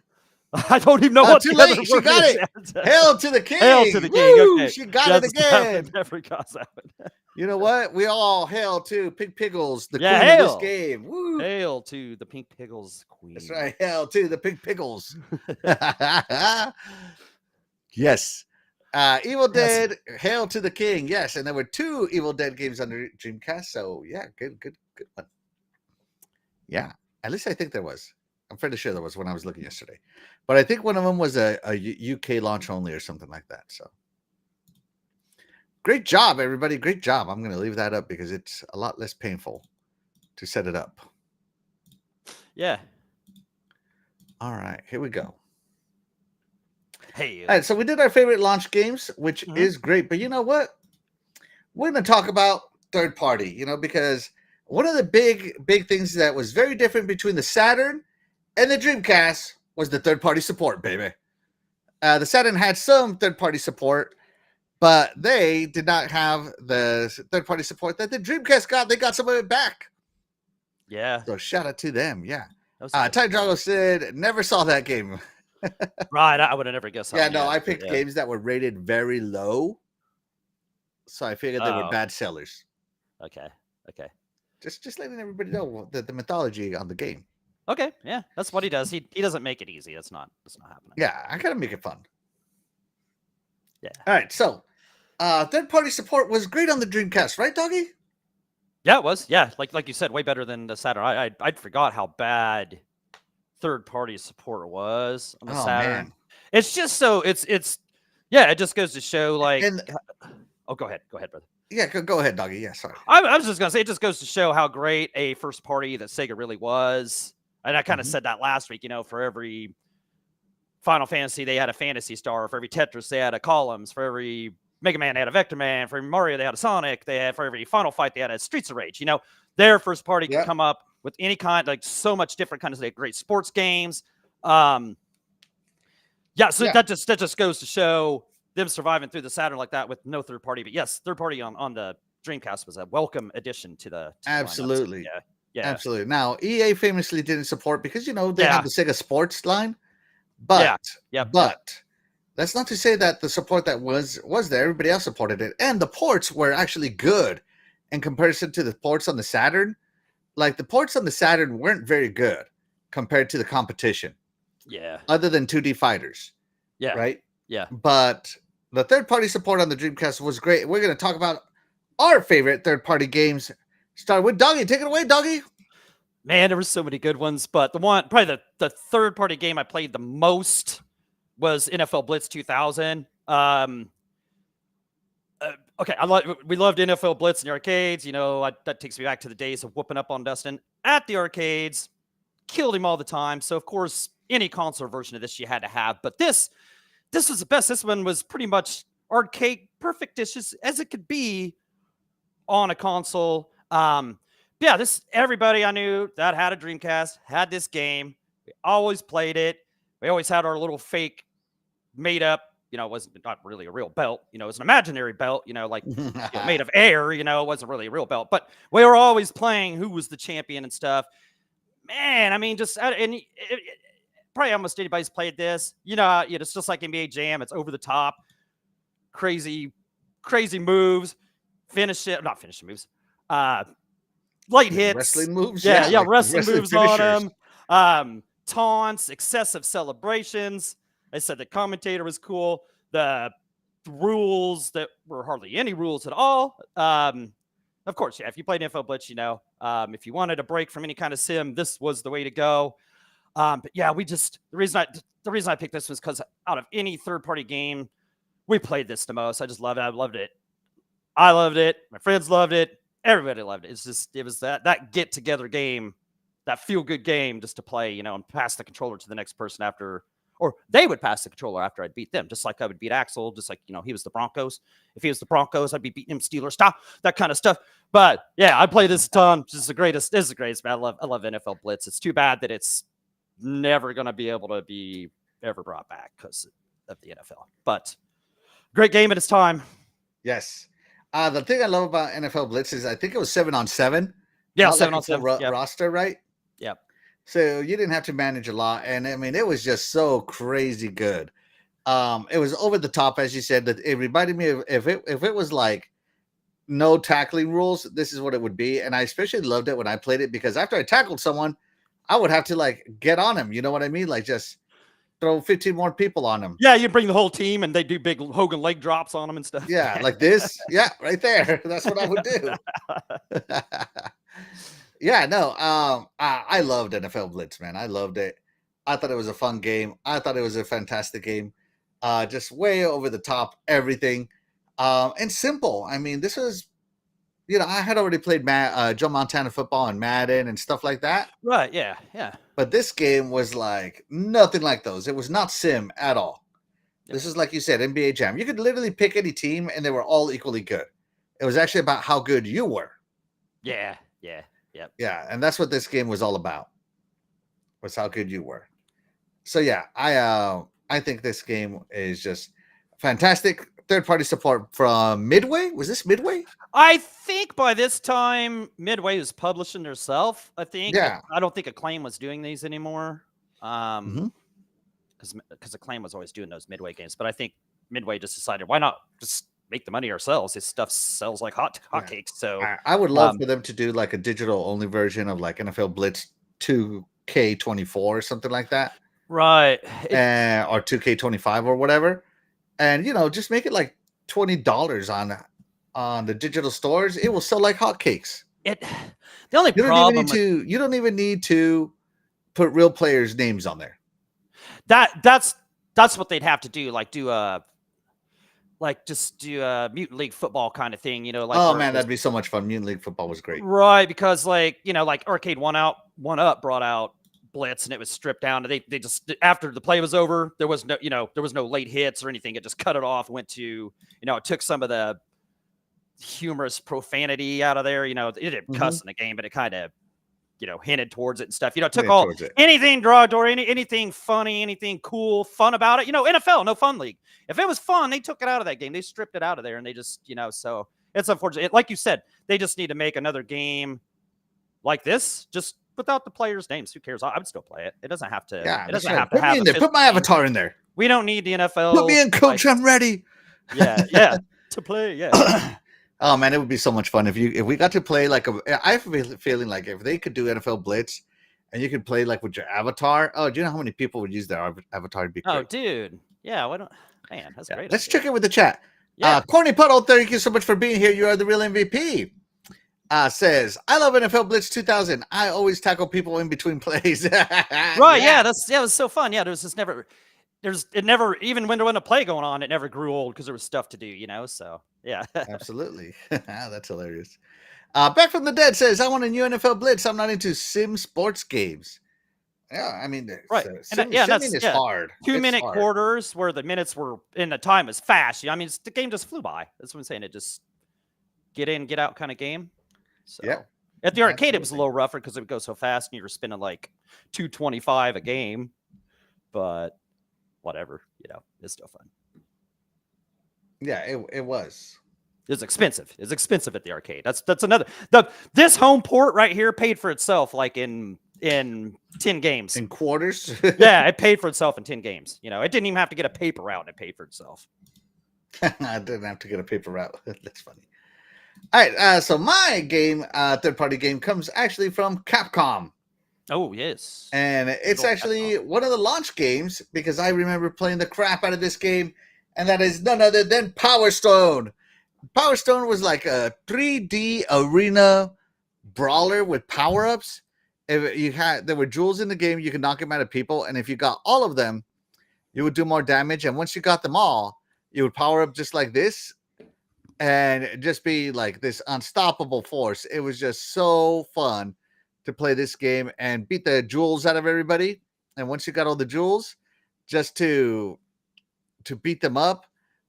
I don't even know what too the other late. She word got is. it. Hail to the king. Hail to the king. Woo! Okay, She got it again. Never got that one. You know what? We all hail to Pink Pickles, the queen hail. of this game. Woo! Hail to the Pink Pickles queen. That's right. Hail to the Pink Pickles. Yes. Evil Dead, Hail to the King. Yes, and there were 2 Evil Dead games under Dreamcast. So yeah, good one. Yeah, at least I think there was. I'm fairly sure there was when I was looking yesterday, but I think one of them was a UK launch only or something like that. So great job, everybody! Great job. I'm going to leave that up because it's a lot less painful to set it up. Yeah. All right, here we go. Hey. All right, so we did our favorite launch games, which is great. But you know what? We're going to talk about third party, because one of the big things that was very different between the Saturn and the Dreamcast was the third party support, baby. The Saturn had some third party support, but they did not have the third party support that the Dreamcast got. They got some of it back. Yeah. So shout out to them. Yeah. Ty Drago said, never saw that game. Right, I would have never guessed that. Yeah, no, I picked games that were rated very low. So I figured they were bad sellers. Okay. Just letting everybody know the mythology on the game. Okay, yeah, that's what he does. He doesn't make it easy. That's not happening. Yeah, I gotta make it fun. Yeah. All right, so third party support was great on the Dreamcast, right, doggy? Yeah, it was. Yeah, like you said, way better than the Saturn. I forgot how bad third party support was on the Saturn. Man. It's just so it's it just goes to show like. Go ahead, brother. Yeah, go ahead, doggy. Yeah, sorry. I was just gonna say it just goes to show how great a first party that Sega really was. And I kind of said that last week, for every Final Fantasy, they had a Phantasy Star. For every Tetris, they had a Columns. For every Mega Man, they had a Vector Man. For every Mario, they had a Sonic. For every Final Fight, they had a Streets of Rage. Their first party could come up with any kind, like so much different kinds of great sports games. That just goes to show them surviving through the Saturn like that with no third party. But yes, third party on the Dreamcast was a welcome addition to the absolutely. Yeah, absolutely. Now, EA famously didn't support because they had the Sega Sports line, but that's not to say that the support that was there, everybody else supported it, and the ports were actually good in comparison to the ports on the Saturn. Like the ports on the Saturn weren't very good, compared to the competition, Yeah. other than 2D fighters, Yeah. right? Yeah. But the third-party support on the Dreamcast was great. We're going to talk about our favorite third-party games. Start with Doggy. Take it away, Doggy. Man, there were so many good ones, but probably the third party game I played the most was NFL Blitz 2000. Okay, we loved NFL Blitz in the arcades. That takes me back to the days of whooping up on Dustin at the arcades. Killed him all the time. So of course, any console version of this you had to have. But this was the best. This one was pretty much arcade perfect dishes as it could be on a console. Yeah, everybody I knew that had a Dreamcast had this game. We always played it. We always had our little fake made up, it wasn't not really a real belt, it was an imaginary belt, made of air, it wasn't really a real belt, but we were always playing who was the champion and stuff. Man, I mean, probably almost anybody's played this, it's just like NBA Jam. It's over the top, crazy moves, not finishing moves, light hits, wrestling moves, like wrestling moves finishers on them, taunts, excessive celebrations. I said the commentator was cool. The rules that were hardly any rules at all. Of course, yeah. If you played Info Blitz, if you wanted a break from any kind of sim, this was the way to go. But yeah, the reason I picked this was because out of any third-party game, we played this the most. I just loved it. I loved it. I loved it. My friends loved it. Everybody loved it. It was that get together game, that feel good game just to play, and pass the controller to the next person after, or they would pass the controller after I'd beat them, just like I would beat Axel, just like, he was the Broncos. If he was the Broncos, I'd be beating him Steelers style, that kind of stuff. But yeah, I play this a ton. This is the greatest, man. I love NFL Blitz. It's too bad that it's never going to be able to be ever brought back because of the NFL, but great game at its time. Yes. The thing I love about NFL Blitz is I think it was 7-on-7. Yeah, 7-on-7 roster, right? Yep. So you didn't have to manage a lot, and I mean it was just so crazy good. It was over the top, as you said. That it reminded me of if it was like no tackling rules, this is what it would be. And I especially loved it when I played it because after I tackled someone, I would have to like get on him. You know what I mean? Like just throw 15 more people on him. Yeah, you bring the whole team and they do big Hogan leg drops on them and stuff. Yeah, like this. Yeah, right there. That's what I would do. Yeah, no. I loved NFL Blitz, man. I loved it. I thought it was a fun game. I thought it was a fantastic game. Just way over the top, everything. And simple. I mean, this was, I had already played Joe Montana football and Madden and stuff like that. Right, yeah. But this game was like nothing like those. It was not sim at all. Yep. This is like you said, NBA Jam. You could literally pick any team and they were all equally good. It was actually about how good you were. Yeah. Yep. Yeah, and that's what this game was all about. Was how good you were. So yeah, I think this game is just fantastic. Third-party support from Midway. Was this Midway? I think by this time Midway was publishing themselves. I think. Yeah. I don't think Acclaim was doing these anymore. Because Acclaim was always doing those Midway games, but I think Midway just decided, why not just make the money ourselves? This stuff sells like hotcakes. So I would love for them to do like a digital only version of like NFL Blitz 2K24 or something like that. Right. Or 2K25 or whatever. And just make it like $20 on the digital stores. It will sell like hotcakes. The only problem you don't even need to put real players' names on there. That's what they'd have to do. Like do a Mutant League football kind of thing, oh man, that'd be so much fun. Mutant League football was great, right? Because like Arcade One Up brought out Blitz and it was stripped down. They just, after the play was over, there was no late hits or anything. It just cut it off. Went to it took some of the humorous profanity out of there. It didn't cuss in the game, but it kind of hinted towards it and stuff. It took anything derogatory, anything funny, anything cool, fun about it. NFL, no fun league. If it was fun, they took it out of that game. They stripped it out of there, and they just, so it's unfortunate. Like you said, they just need to make another game like this, just without the players' names. Who cares? I would still play it. It doesn't have to. Yeah, it doesn't have to have. Me in there. Put my avatar in there. We don't need the NFL. Put me in, coach. I'm ready. Yeah, to play. Yeah. Oh man, it would be so much fun if we got to play like I have a feeling like if they could do NFL Blitz and you could play like with your avatar. Oh, do you know how many people would use their avatar to be Oh, great? dude. Yeah. Why don't? Man, that's Yeah. great. Let's idea. check in with the chat. Yeah. Corny Puddle, thank you so much for being here. You are the real MVP. Says, I love NFL Blitz 2000. I always tackle people in between plays. Right. Yeah. It was so fun. Yeah. There was just never. It never, even when there wasn't a play going on, it never grew old because there was stuff to do. So yeah. Absolutely. That's hilarious. Back from the Dead says, I want a new NFL Blitz. I'm not into sim sports games. Yeah, I mean, Right. simming is hard. 2-minute quarters where the minutes were in the time was fast. I mean, the game just flew by. That's what I'm saying. It just get in, get out kind of game. So yeah. At the arcade, it was a little rougher because it would go so fast and you were spending like $2.25 a game. But whatever, it's still fun. Yeah, it was. It's expensive. It's expensive at the arcade. That's another. This home port right here paid for itself like in 10 games. In quarters? Yeah, it paid for itself in 10 games. It didn't even have to get a paper route. It paid for itself. I didn't have to get a paper route. That's funny. All right, so my game, third-party game, comes actually from Capcom. Oh, yes. And it's actually one of the launch games because I remember playing the crap out of this game, and that is none other than Power Stone. Power Stone was like a 3D arena brawler with power-ups. There were jewels in the game, you could knock them out of people, and if you got all of them, you would do more damage. And once you got them all, you would power up just like this, and just be like this unstoppable force. It was just so fun to play this game and beat the jewels out of everybody. And once you got all the jewels, just to beat them up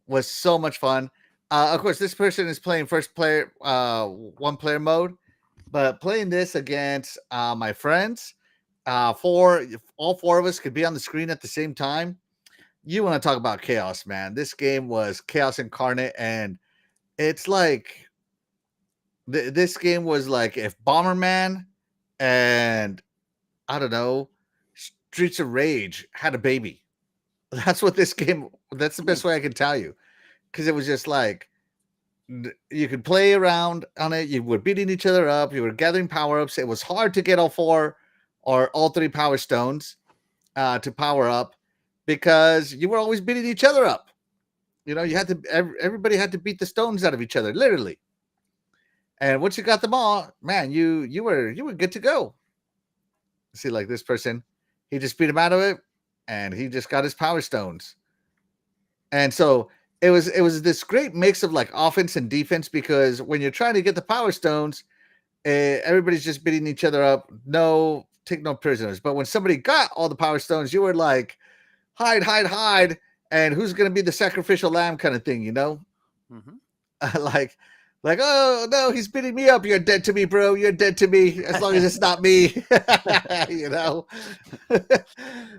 was so much fun. Of course, this person is playing first player, one player mode, but playing this against my friends, all four of us could be on the screen at the same time. You want to talk about chaos, man. This game was chaos incarnate, and it's like this game was like if Bomberman and I don't know, Streets of Rage had a baby. That's what this game. That's the best way I can tell you, because it was just like you could play around on it. You were beating each other up. You were gathering power ups. It was hard to get all four or all three power stones to power up because you were always beating each other up. You had to. Everybody had to beat the stones out of each other, literally. And once you got them all, man, you were good to go. See, like this person, he just beat him out of it, and he just got his power stones. And so it was this great mix of like offense and defense, because when you're trying to get the power stones, everybody's just beating each other up. Take no prisoners. But when somebody got all the power stones, you were like, hide, and who's gonna be the sacrificial lamb kind of thing, Mm-hmm. Like, oh no, he's beating me up. You're dead to me, bro. You're dead to me. As long as it's not me,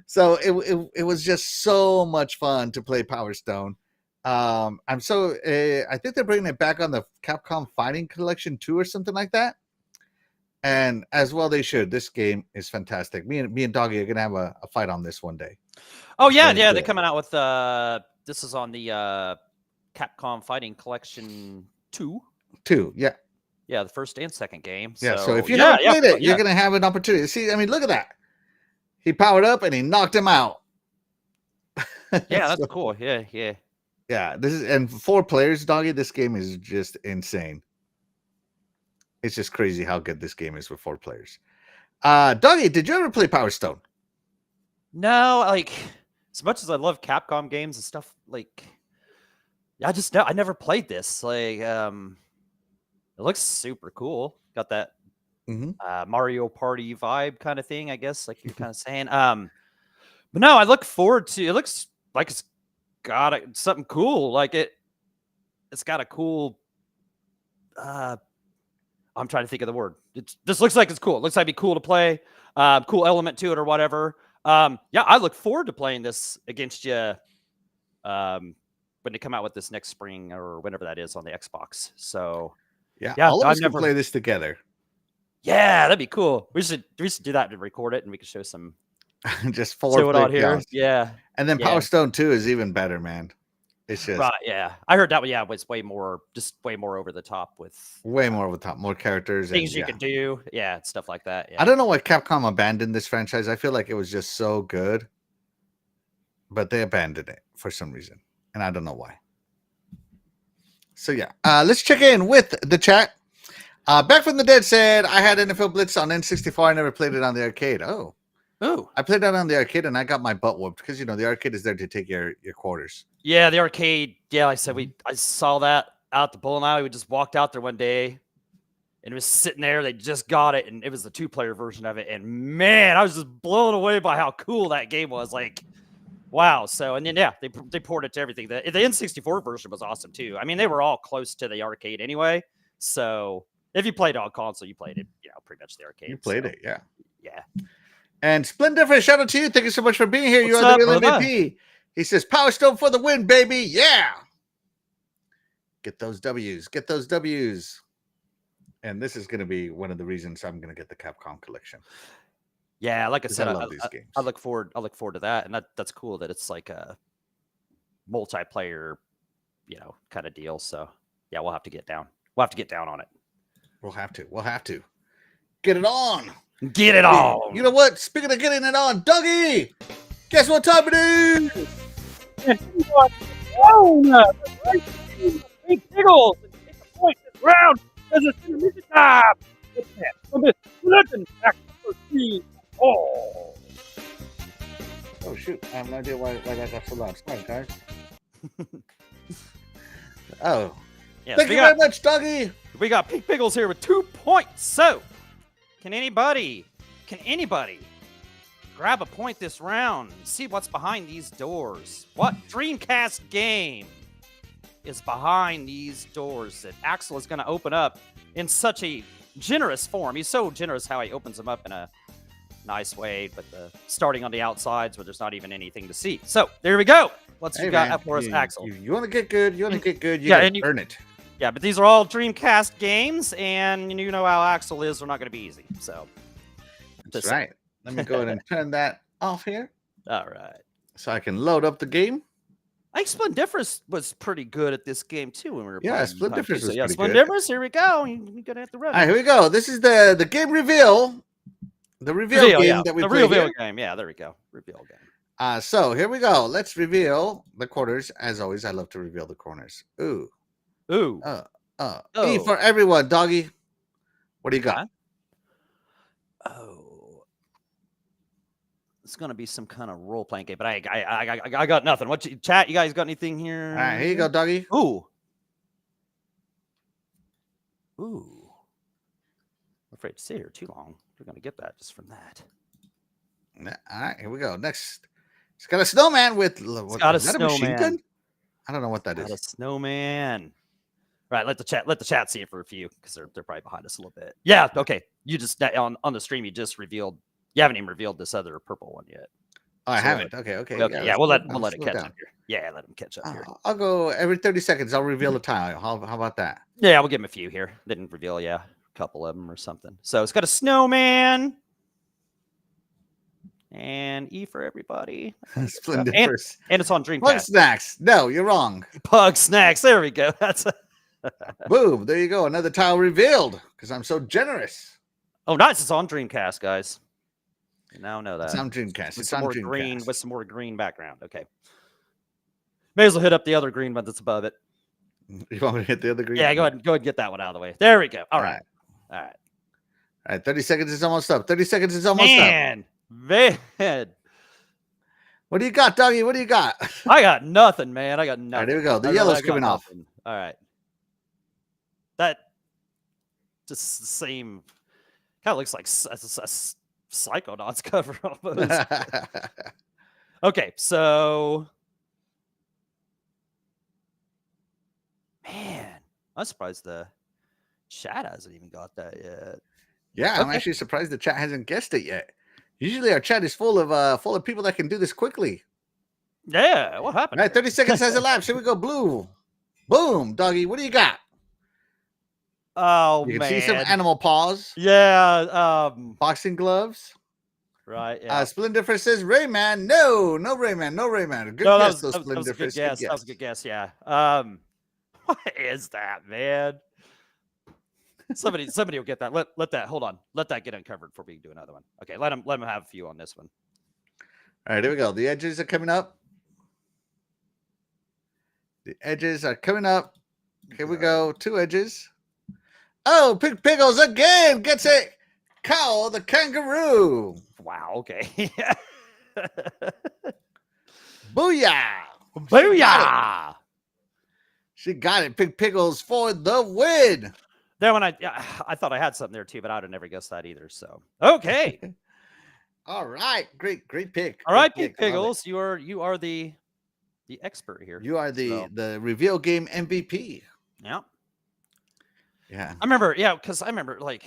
So it was just so much fun to play Power Stone. I think they're bringing it back on the Capcom Fighting Collection 2 or something like that. And as well, they should. This game is fantastic. Me and Doggy are gonna have a fight on this one day. Oh yeah, yeah. They're coming out with this is on the Capcom Fighting Collection 2. Yeah. Yeah, the first and second game. Yeah, so if you haven't played it, you're gonna have an opportunity. See, I mean, look at that. He powered up and he knocked him out. Yeah, that's cool. Yeah. Yeah, and 4 players, Doggy. This game is just insane. It's just crazy how good this game is with 4 players. Doggy, did you ever play Power Stone? No, like as much as I love Capcom games and stuff, like I never played this. Like, it looks super cool. Got that Mario Party vibe kind of thing, I guess, like you're kind of saying. But no, I look forward to. It looks like it's got something cool. Like it's got a cool. I'm trying to think of the word. This looks like it's cool. It looks like it'd be cool to play. Cool element to it or whatever. Yeah, I look forward to playing this against you. When they come out with this next spring or whenever that is on the Xbox. So yeah, all of us can play this together. Yeah, that'd be cool. We should do that and record it, and we could show some. Just 4 it out here. Yeah, and then Power Stone 2 is even better, man. It's just Right, yeah. I heard that one, yeah, was way more over the top with way more over the top, more characters, and things you could do. Yeah, stuff like that. I Yeah. don't know why Capcom abandoned this franchise. I feel like it was just so good, but they abandoned it for some reason, and I don't know why. So yeah, let's check in with the chat. Back from the Dead said, I had NFL Blitz on N64. I never played it on the arcade. Oh, I played that on the arcade, and I got my butt whooped because the arcade is there to take your quarters. Yeah, the arcade. Yeah, like I said, I saw that out the bowling alley. We just walked out there one day, and it was sitting there. They just got it, and it was the 2-player version of it. And man, I was just blown away by how cool that game was. Like, wow. So, and then yeah, they ported it to everything. The N64 version was awesome too. I mean, they were all close to the arcade anyway. So if you played on console, you played it, pretty much the arcade. You played it, yeah. Yeah. And Splendifer, shout out to you. Thank you so much for being here. What's You are the up, real brother? MVP. He says, Power Stone for the win, baby. Yeah. Get those W's. Get those W's. And this is going to be one of the reasons I'm going to get the Capcom collection. Yeah, like I said, I love these games. I look forward to that, and that's cool that it's like a multiplayer, kind of deal. So yeah, we'll have to get down. We'll have to get down on it. We'll have to get it on. Get it on. You know what? Speaking of getting it on, Dougie, guess what time it is? Big Pickles and take a point this round because it's intermission time. What's that? From this legend back to 13. Oh. Oh, shoot. I have no idea why that got so loud. Sorry, guys. Oh. Yes, Thank you very much, Dougie. We got Pink Pickles here with 2 points. So, can anybody grab a point this round and see what's behind these doors? What Dreamcast game is behind these doors that Axel is going to open up in such a generous form? He's so generous how he opens them up in a nice way, but starting on the outsides where there's not even anything to see. So, there we go. What's you got up for us, Axel? You want to get good. You gotta earn it. Yeah, but these are all Dreamcast games, and you know how Axel is. They're not going to be easy. So that's right. Let me go ahead and turn that off here. All right. So I can load up the game. I think Splendiferous was pretty good at this game too when we were playing. Yeah, Splendiferous was pretty good. Splendiferous, here we go. You're gonna have to run. All right, here we go. This is the game reveal. The reveal game that we play. The reveal game. Yeah, there we go. Reveal game. So here we go. Let's reveal the quarters. As always, I love to reveal the corners. Ooh. E for everyone, Doggy. What do you got? Oh, it's gonna be some kind of role playing game, but I got nothing. What chat? You guys got anything here? All right, here you go, Doggy. Ooh. I'm afraid to sit here too long. We're gonna get that just from that. All right, here we go. Next, it's got a snowman with. Is that a machine gun? I don't know what that is. A snowman. Right, let the chat see it for a few because they're probably behind us a little bit. Yeah, okay. You just on the stream you just revealed. You haven't even revealed this other purple one yet. Oh, I haven't. Okay. Yeah, we'll let it catch up here. Yeah, let him catch up here. I'll go every 30 seconds. I'll reveal a tile. How about that? Yeah, we'll give him a few here. Didn't reveal, a couple of them or something. So it's got a snowman. And E for everybody. Splendid. And it's on Dreamcast. Pug Snacks. No, you're wrong. Pug Snacks. There we go. That's boom. There you go. Another tile revealed because I'm so generous. Oh, nice. It's on Dreamcast, guys. You now know that. It's on Dreamcast. It's on Dreamcast. Green with some more green background. Okay. May as well hit up the other green one that's above it. You want me to hit the other green? Yeah, go ahead and get that one out of the way. There we go. All right. 30 seconds is almost up. 30 seconds is almost up. Man. What do you got, Doggy? What do you got? I got nothing, man. I got nothing. All right, here we go. The yellow's coming off. All right. That just the same. Kind of looks like a Psychonauts cover almost. Okay, so man, I'm surprised the chat hasn't even got that yet. Yeah, I'm actually surprised the chat hasn't guessed it yet. Usually our chat is full of people that can do this quickly. Yeah, what happened? All right, 30 seconds has elapsed. Here we go. Blue. Boom, Doggy. What do you got? Oh, you can see some animal paws. Yeah. Boxing gloves. Right. Yeah. Splendifer says Rayman. No Rayman. No Rayman. Good No, guess, though, that was a good Splendifer. guess. That was a good guess. Yeah. What is that, man? Somebody will get that. Let that. Hold on. Let that get uncovered before we do another one. Okay. Let him have a few on this one. All right, here we go. The edges are coming up. The edges are coming up. Here we go. 2 edges. Oh, Pig Pickles again gets it. Cow the kangaroo. Wow. Okay. Booyah. Booyah! She got it. Pig Pickles for the win. That one, I thought I had something there too, but I would have never guessed that either. So okay. All right. Great pick. All right, Great Pig Pickles. You are the expert here. You are the reveal game MVP. Yeah. Yeah. I remember, because I remember like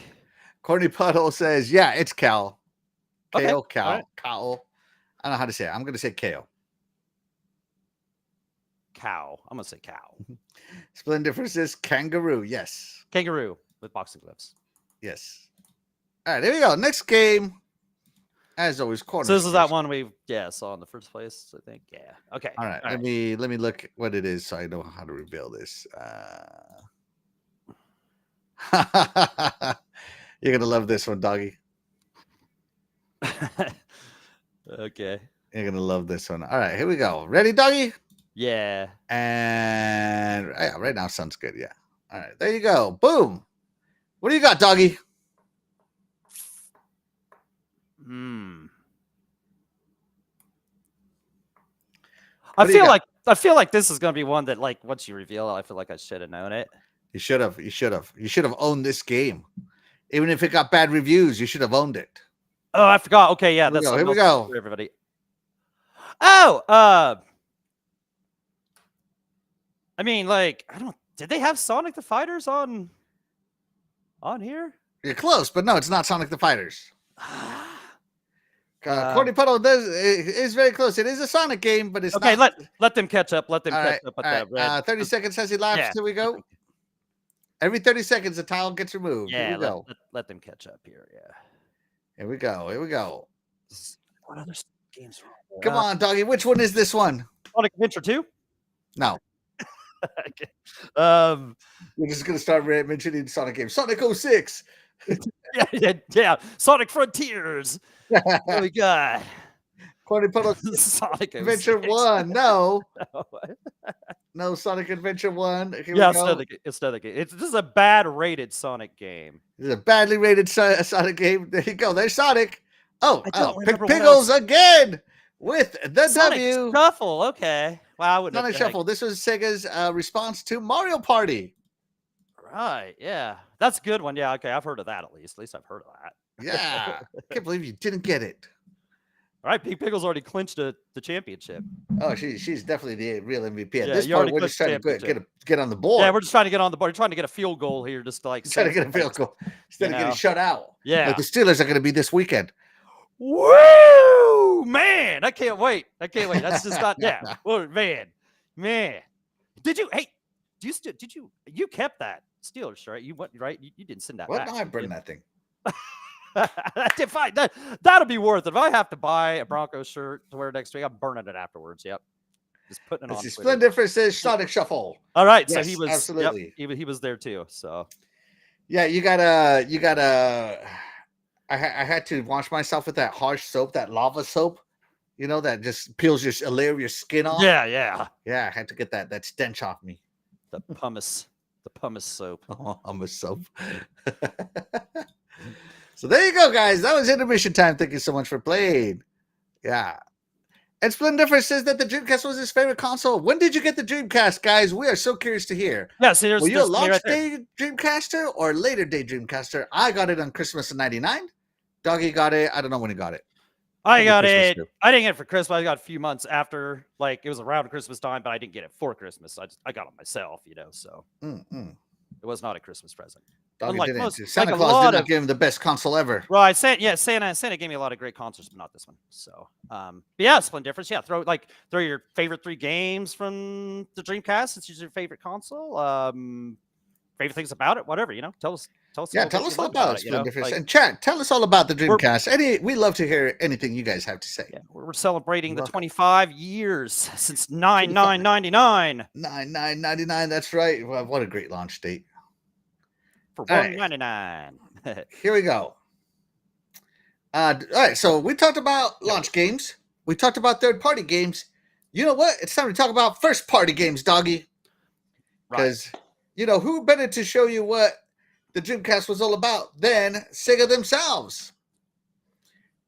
Corny Puddle says, yeah, it's Cal. Okay. Kale, Cal, All right. Cal. I don't know how to say it. I'm gonna say Kale. cow. I'm gonna say cow. Splendifer says kangaroo. Yes. Kangaroo with boxing gloves. Yes. All right, there we go. Next game. As always, corner. So this is that one we saw in the first place, I think. Yeah. Okay. All right. Let me look what it is so I know how to reveal this. You're gonna love this one, doggy. Okay. You're gonna love this one. All right, here we go. Ready, doggy? Yeah. And right now sounds good. Yeah. All right, there you go. Boom. What do you got, doggy? I feel like this is gonna be one that, like, once you reveal it, I feel like I should have known it. You should have. You should have. You should have owned this game. Even if it got bad reviews, you should have owned it. Oh, I forgot. Okay, yeah, Here we go. For everybody. Oh, I mean, like, did they have Sonic the Fighters on here? You're close, but no, it's not Sonic the Fighters. Corny Puddle is very close. It is a Sonic game, but it's okay. not. Let them catch up. Let them catch up. All right. 30 seconds has elapsed. Yeah. Here we go. Every 30 seconds, a tile gets removed. Yeah, here we go. Let them catch up here. Yeah. Here we go. Here we go. What other games? Come on, doggy. Which one is this one? Sonic Adventure 2? No. Okay. We're just gonna start mentioning Sonic games. Sonic 06. yeah. Sonic Frontiers. What we got? Corny Puddle. Sonic Adventure 1. No. No Sonic Adventure 1. Here we go. It's another game. This is a bad rated Sonic game. This is a badly rated Sonic game. There you go. There's Sonic. Pick remember Pickles again with the Sonic W. Shuffle. Okay. Wow. I wouldn't Sonic have Shuffle. This was Sega's response to Mario Party. Right. Yeah. That's a good one. Yeah. Okay. I've heard of that at least. At least I've heard of that. Yeah. Can't believe you didn't get it. All right. Pig Pickles already clinched the championship. Oh, she's definitely the real MVP. At Yeah, this you point, already we're just trying clinched to get on the board. Yeah. We're just trying to get on the board. We're trying to get a field goal here. Just to, like, trying to get a field goal instead of getting shut out. Yeah. Like the Steelers are going to be this weekend. Woo! Man, I can't wait. That's just not, yeah. Well, man. Did you kept that Steelers, right? You went, right? You didn't send that Well, back. no, I burned that thing. Fine. That'll be worth it. If I have to buy a Broncos shirt to wear next week, I'm burning it afterwards. Yep. Just putting it on. Splendifer says Sonic Shuffle. All right. Yes, so he was absolutely. Yep, he was there too. So yeah, you gotta. I had to wash myself with that harsh soap, that lava soap. You know, that just peels a layer of your skin off. Yeah. I had to get that stench off me. The pumice soap. Oh, pumice soap. So there you go, guys. That was intermission time. Thank you so much for playing. Yeah. And Splendifer says that the Dreamcast was his favorite console. When did you get the Dreamcast, guys? We are so curious to hear. Yeah, see, Were you a launch day Dreamcaster or later day Dreamcaster? I got it on Christmas of '99. Doggy got it. I don't know when he got it. I got it. I didn't get it for Christmas. I got it a few months after, like, it was around Christmas time, but I didn't get it for Christmas. I got it myself, so it was not a Christmas present. Doggy Unlike didn't. most, Santa like Claus did not give him the best console ever. Right, Santa gave me a lot of great concerts, but not this one. So, but yeah, Splendiferous. Yeah, throw your favorite 3 games from the Dreamcast since it's your favorite console. favorite things about it, whatever, Tell us a Yeah, little bit tell what us you all loved about about it, it, Splendiferous. like And chat, tell us all about the we're Dreamcast. We love to hear anything you guys have to say. yeah, we're celebrating the Welcome. 25 years since 25. 9/9/99 $9,999. That's right. Well, what a great launch date. for All right, $199. here we go. All right, so we talked about Yeah. launch games. We talked about third-party games. You know what? It's time to talk about first-party games, doggy. Right. Because, who better to show you what the Dreamcast was all about than Sega themselves?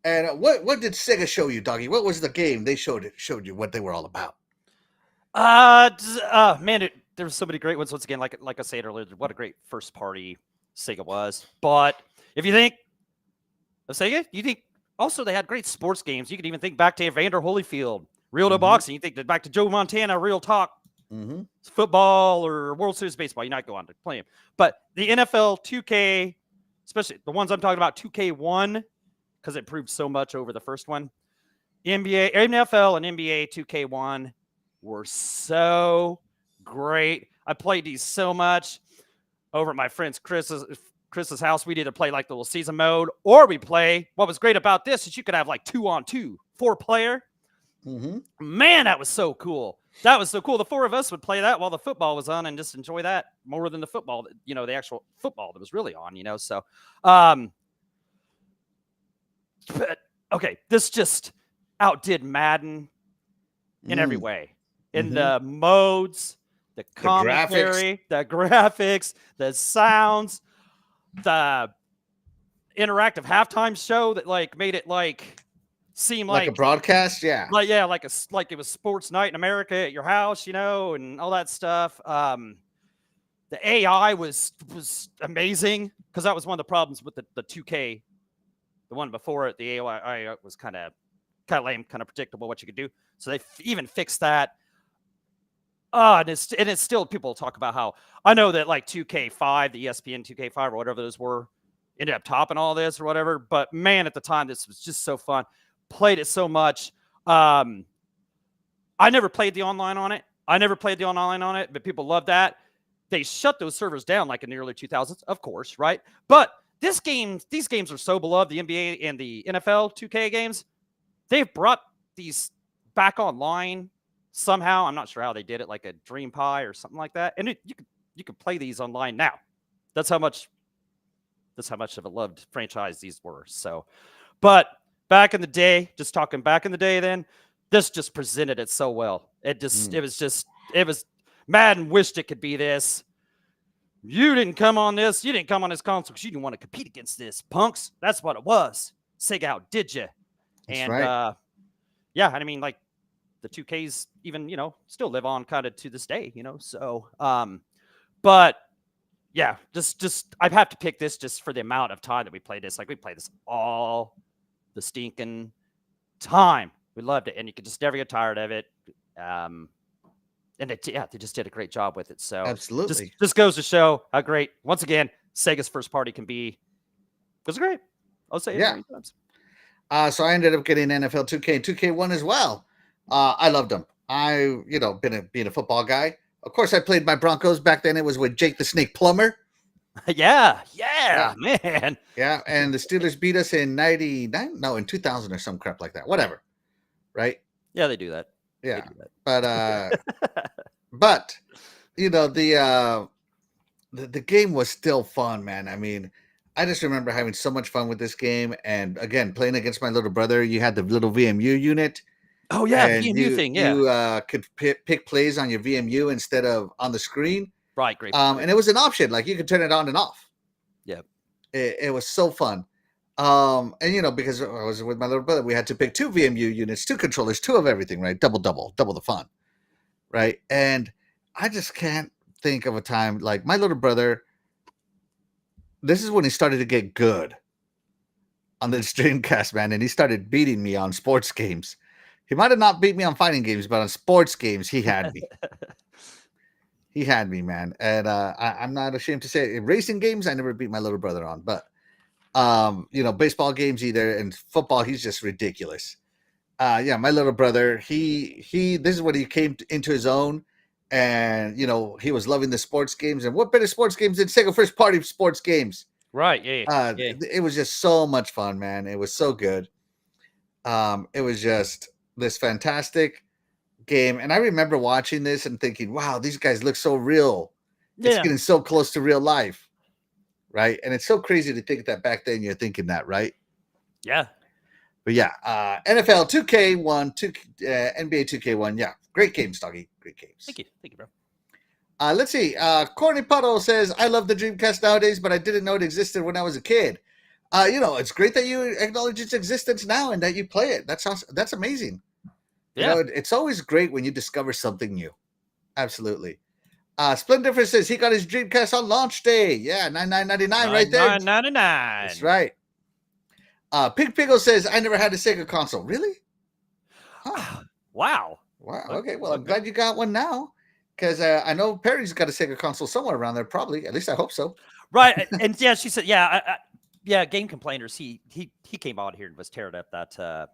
And what did Sega show you, doggy? What was the game they showed you what they were all about? Man, there were so many great ones. Once again, like I said earlier, what a great first party Sega was. But if you think of Sega, you think also they had great sports games. You could even think back to Evander Holyfield, Real to Boxing. You think back to Joe Montana, Real Talk, football or World Series baseball. You're not going to play them. But the NFL 2K, especially the ones I'm talking about, 2K1, because it improved so much over the first one. NFL and NBA 2K1 were so great. I played these so much over at my friend's Chris's house. We'd either play like the little season mode or we play. What was great about this is you could have like 2-on-2, 4-player. Man, that was so cool. That was so cool. The four of us would play that while the football was on and just enjoy that more than the football, the actual football that was really on, So, but, okay, this just outdid Madden in every way. In the modes, the commentary, the graphics, the sounds, the interactive halftime show that made it seem like a broadcast, yeah. Like it was sports night in America at your house, and all that stuff. The AI was amazing because that was one of the problems with the 2K, the one before it. The AI was kind of lame, kind of predictable what you could do. So they even fixed that. And it's still, people talk about how, I know that 2K5, the ESPN 2K5 or whatever those were, ended up topping all this or whatever. But man, at the time, this was just so fun. Played it so much. I never played the online on it. But people love that. They shut those servers down in the early 2000s, of course, right? But these games are so beloved, the NBA and the NFL 2K games. They've brought these back online somehow. I'm not sure how they did it, like a Dream Pie or something like that. And you could play these online now. That's how much of a loved franchise these were. So, but back in the day, just talking back in the day, then this just presented it so well. It was Madden wished it could be this. You didn't come on this console because you didn't want to compete against this, punks. That's what it was. Sega outdid you. That's right. Yeah, and I mean, the 2Ks even, still live on kind of to this day, So, but yeah, just I have to pick this just for the amount of time that we played this. We played this all the stinking time. We loved it, and you could just never get tired of it. And they just did a great job with it. So absolutely, just goes to show how great, once again, Sega's first party can be. It was great. I'll say it many times. So I ended up getting NFL 2K and 2K1 as well. I loved them. Being a football guy. Of course, I played my Broncos back then. It was with Jake the Snake Plumber. Yeah, man. Yeah, and the Steelers beat us in 99? No, in 2000 or some crap like that. Whatever. Right? Yeah, they do that. Yeah. Do that. But the game was still fun, man. I mean, I just remember having so much fun with this game, and again, playing against my little brother. You had the little VMU unit. Oh yeah, the VMU thing. Yeah, you could pick plays on your VMU instead of on the screen. Right, great. And it was an option, you could turn it on and off. Yep. It was so fun. And because I was with my little brother, we had to pick 2 VMU units, 2 controllers, 2 of everything, right? Double the fun, right? And I just can't think of a time my little brother. This is when he started to get good on the Dreamcast, man, and he started beating me on sports games. He might have not beat me on fighting games, but on sports games, he had me. He had me, man. And I'm not ashamed to say it. In racing games, I never beat my little brother on, but baseball games either, and football, he's just ridiculous. My little brother, he this is when he came into his own, and he was loving the sports games. And what better sports games than Sega first party sports games? Right. Yeah. It was just so much fun, man. It was so good. It was just this fantastic game, and I remember watching this and thinking, "Wow, these guys look so real. It's Yeah. getting so close to real life." Right? And it's so crazy to think that back then you're thinking that, right? Yeah. But yeah, NFL 2K1, NBA 2K1. Yeah, great games, Doggy. Great games. Thank you, bro. Let's see. Corny Puddle says, I love the Dreamcast nowadays, but I didn't know it existed when I was a kid. It's great that you acknowledge its existence now and that you play it. That's awesome. That's amazing. Yeah. It's always great when you discover something new. Absolutely. Splendifer says he got his Dreamcast on launch day. Yeah, $99.99 right there. $99.99. That's right. Pig Piggle says, I never had a Sega console. Really? Huh. Wow. Okay. Well, I'm glad you got one now. Because I know Perry's got a Sega console somewhere around there, probably. At least I hope so. Right. And yeah, she said, Game Complainers. He came out here and was tearing up that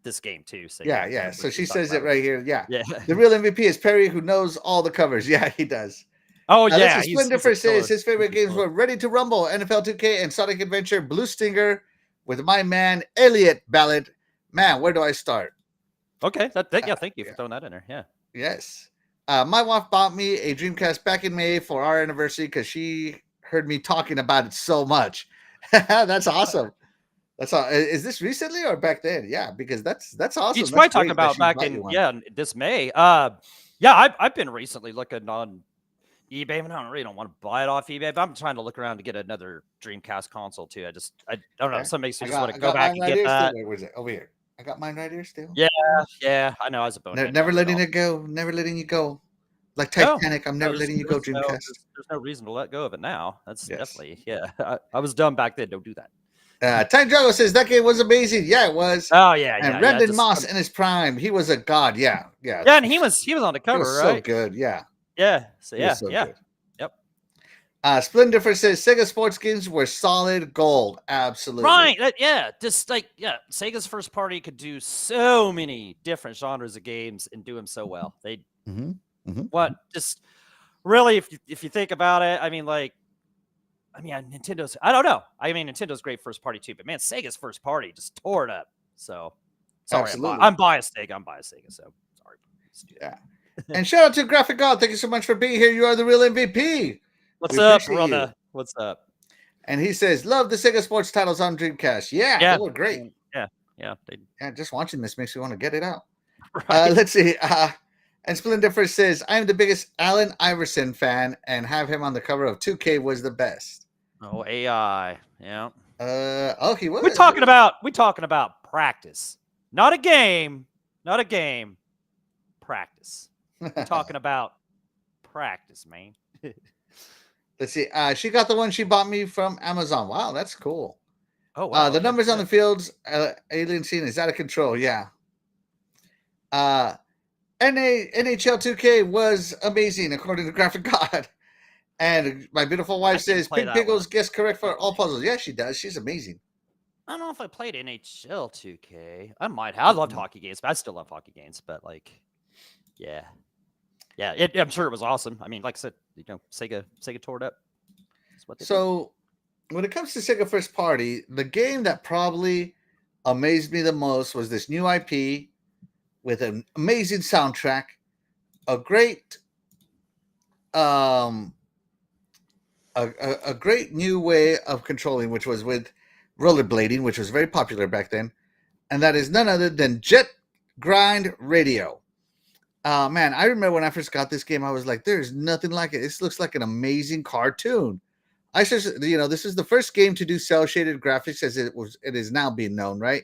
this game too. So yeah. So she says it right here. Yeah. Yeah. The real MVP is Perry, who knows all the covers. Yeah, he does. Oh yeah. Splendifer says his favorite games were Ready to Rumble, NFL 2K, and Sonic Adventure, Blue Stinger, with my man Elliot Ballard. Man, where do I start? Okay. Thank you for throwing that in there. Yeah. Yes. My wife bought me a Dreamcast back in May for our anniversary because she heard me talking about it so much. That's awesome. That's all. Is this recently or back then? Yeah, because that's awesome. She's probably talking about back in this May. I've been recently looking on eBay, and I really don't want to buy it off eBay, but I'm trying to look around to get another Dreamcast console too. I don't know. Some makes me just want to go back and get that. Where is it? Over here. I got mine right here still. Yeah. I know. I was a bonehead. Never letting it go. Never letting you go. Like Titanic, I'm never letting you go, Dreamcast. There's no reason to let go of it now. That's definitely, I was dumb back then. Don't do that. Time Drago says that game was amazing. Yeah, it was. Oh yeah, and Brendan Moss in his prime, he was a god. Yeah. Yeah, and he was on the cover, right? So good. Yeah. Yeah. So good. Yep. Splendifer says Sega sports games were solid gold. Absolutely. Right. Sega's first party could do so many different genres of games and do them so well. They just really, if you think about it, Nintendo's, I don't know. Nintendo's great first party too, but man, Sega's first party just tore it up. So sorry, I'm biased, Sega. So sorry. Yeah. And shout out to Graphic God. Thank you so much for being here. You are the real MVP. What's up, brother? What's up? And he says, love the Sega sports titles on Dreamcast. Yeah, they were great. Yeah. Just watching this makes me want to get it out. Right. Let's see. And Splendifer says, I am the biggest Allen Iverson fan, and have him on the cover of 2K was the best. Oh, AI. Yeah. He was. We're talking about practice. Not a game. Practice. We're talking about practice, man. Let's see. She got the one she bought me from Amazon. Wow, that's cool. Oh, wow. The numbers on the fields, alien scene is out of control. Yeah. NHL 2K was amazing, according to Graphic God. And my beautiful wife says, Pig Piggles gets correct for all puzzles. Yeah, she does. She's amazing. I don't know if I played NHL 2K. I might have. I loved hockey games, but I still love hockey games. But yeah. I'm sure it was awesome. I mean, like I said, Sega tore it up. So when it comes to Sega first party, the game that probably amazed me the most was this new IP with an amazing soundtrack, a great a great new way of controlling, which was with rollerblading, which was very popular back then, and that is none other than Jet Grind Radio. Man, I remember when I first got this game, I was like, there's nothing like it. This looks like an amazing cartoon. This is the first game to do cel-shaded graphics as it is now being known, right?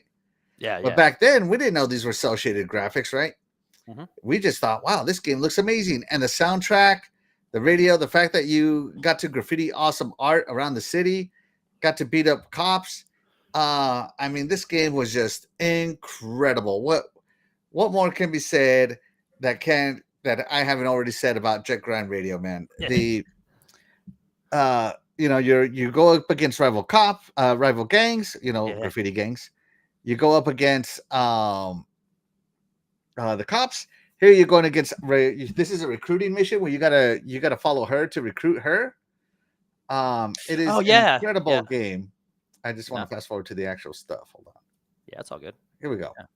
Yeah. But back then, we didn't know these were cel-shaded graphics, right? Mm-hmm. We just thought, wow, this game looks amazing. And the soundtrack, the radio, the fact that you got to graffiti awesome art around the city, got to beat up cops. This game was just incredible. What more can be said that I haven't already said about Jet Grind Radio, man? Yeah. You go up against rival gangs, graffiti gangs. You go up against the cops, Here you're going against. This is a recruiting mission where you gotta follow her to recruit her. It is Oh an yeah, incredible game. I just want yeah, to fast forward to the actual stuff. Hold on. yeah. It's all good. Here we go. Yeah.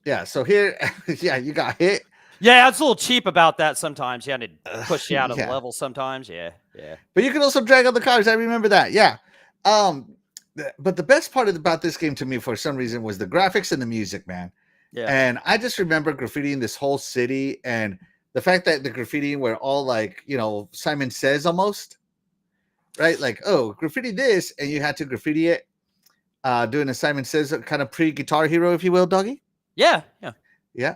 Yeah. So here, yeah, you got hit. Yeah, it's a little cheap about that sometimes. Yeah, and it push you out of the Yeah. level sometimes. Yeah, yeah. But you can also drag on the cars. I remember that. Yeah. But the best part about this game to me, for some reason, was the graphics and the music, man. Yeah. And I just remember graffitiing this whole city, and the fact that the graffiti were all like, Simon Says almost, right? Like, oh, graffiti this, and you had to graffiti it, doing a Simon Says kind of pre-Guitar Hero, if you will, doggy. Yeah, yeah. Yeah.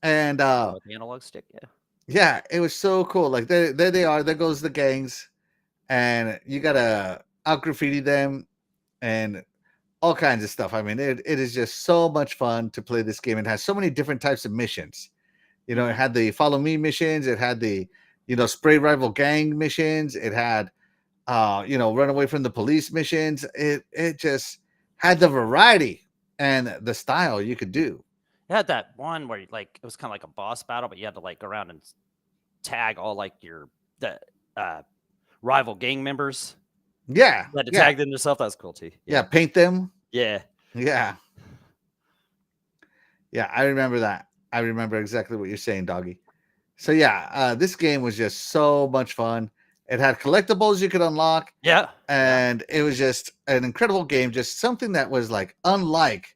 And With the analog stick, yeah. yeah, it was so cool. Like there they are. There goes the gangs, and you gotta out graffiti them, and all kinds of stuff. I mean, it is just so much fun to play this game. It has so many different types of missions. It had the follow me missions. It had the spray rival gang missions. It had run away from the police missions. It just had the variety and the style you could do. It had that one where it was kind of like a boss battle, but you had to go around and tag all the rival gang members. Yeah. You had to tag them yourself. That was cool too. Yeah, paint them. Yeah. Yeah. Yeah, I remember that. I remember exactly what you're saying, doggy. So yeah, this game was just so much fun. It had collectibles you could unlock. Yeah. And it was just an incredible game, just something that was like unlike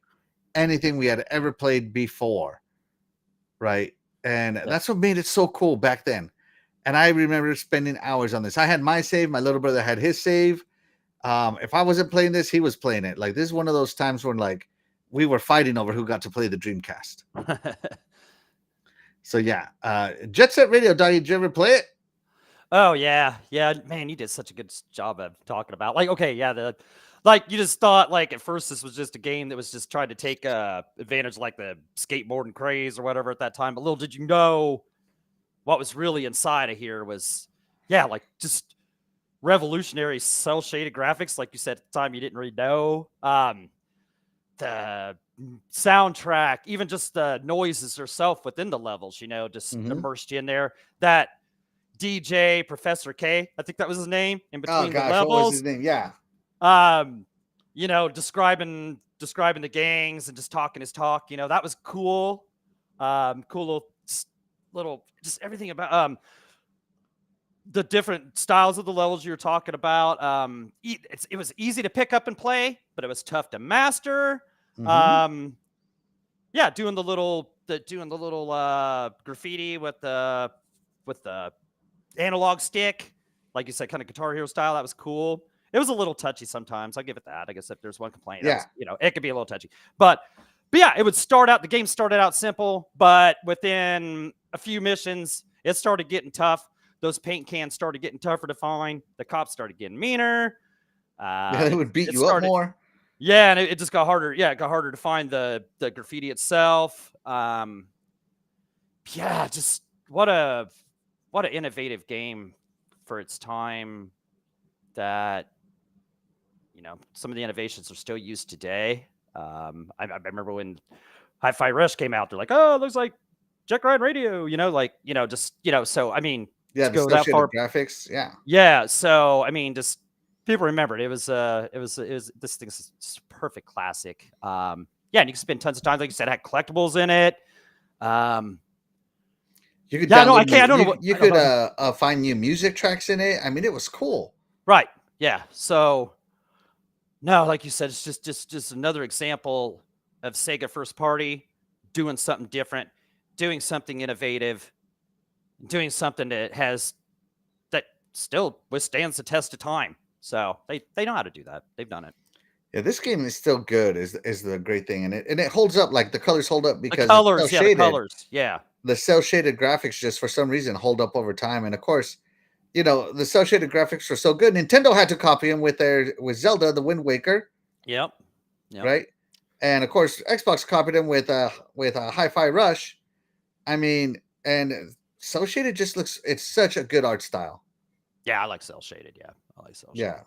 anything we had ever played before. Right. And that's what made it so cool back then. And I remember spending hours on this. I had my save, my little brother had his save. If I wasn't playing this, he was playing it. Like, this is one of those times when we were fighting over who got to play the Dreamcast. So yeah, Jet Set Radio, doggy, did you ever play it? Oh yeah, yeah, man, you did such a good job of talking about. Okay, yeah, you just thought at first this was just a game that was just trying to take advantage of the skateboarding craze or whatever at that time. But little did you know what was really inside of here was, just revolutionary cell shaded graphics. Like you said at the time, you didn't really know. The soundtrack, even just the noises herself within the levels, just immersed you in there. That DJ Professor K, I think that was his name, in between the levels. What was his name? Yeah. Describing the gangs and just talking his talk. That was cool. Cool little just everything about the different styles of the levels you were talking about. It was easy to pick up and play, but it was tough to master. Mhm. Doing the little graffiti with the analog stick, like you said, kind of Guitar Hero style. That was cool. It was a little touchy sometimes. I'll give it that. I guess if there's one complaint, it could be a little touchy. But yeah, it would start out. The game started out simple, but within a few missions, it started getting tough. Those paint cans started getting tougher to find. The cops started getting meaner. They would beat you up more. Yeah, and it just got harder. Yeah, it got harder to find the graffiti itself. Just what an innovative game for its time. That some of the innovations are still used today. I remember when Hi-Fi Rush came out, they're like, "Oh, it looks like Jet Ride Radio," So I mean, yeah, to go that far, graphics, yeah. Yeah, so I mean, just people remember it. It was this thing's just a perfect classic. And you can spend tons of time, like you said, it had collectibles in it. You could I don't know what you could find new music tracks in it. I mean, it was cool. Right. Yeah. So no, like you said, it's just another example of Sega first party doing something different, doing something innovative, doing something that still withstands the test of time. So they know how to do that. They've done it. Yeah, this game is still good. Is the great thing, and it holds up. Like, the colors hold up because the colors, it's cel-shaded. The colors, yeah. The cell shaded graphics just for some reason hold up over time, and of course, the cell shaded graphics were so good. Nintendo had to copy them with Zelda, the Wind Waker. Yep. Right, and of course, Xbox copied them with Hi-Fi Rush. I mean, and cell shaded just looks. It's such a good art style. Yeah, I like cell shaded. Yeah, I like cell shaded. Yeah.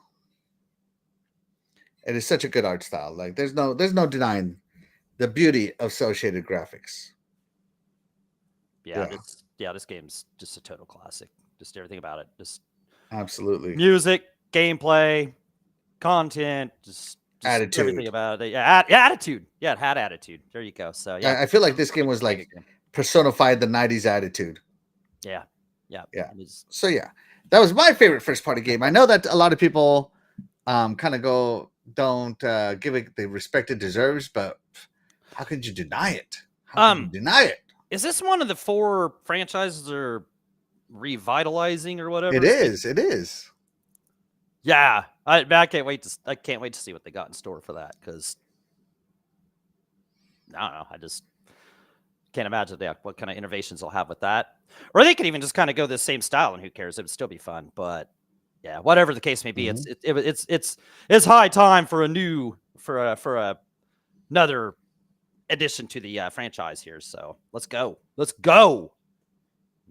It is such a good art style. Like, there's no denying the beauty of cel shaded graphics. Yeah, this game's just a total classic. Just everything about it. Just absolutely. music, gameplay, content, just Attitude. everything about it. Yeah, attitude. Yeah, it had attitude. There you go. So yeah, I feel like this game was like personified the 90s attitude. Yeah. So yeah, that was my favorite first party game. I know that a lot of people kind of don't give it the respect it deserves, but how could you deny it? How could you deny it? Is this one of the 4 franchises they're revitalizing or whatever? It is. Yeah, I can't wait to see what they got in store for that, because I don't know. I just can't imagine what kind of innovations they'll have with that. Or they could even just kind of go the same style, and who cares? It would still be fun. But yeah, whatever the case may be, it's high time for another addition to the franchise here. So let's go,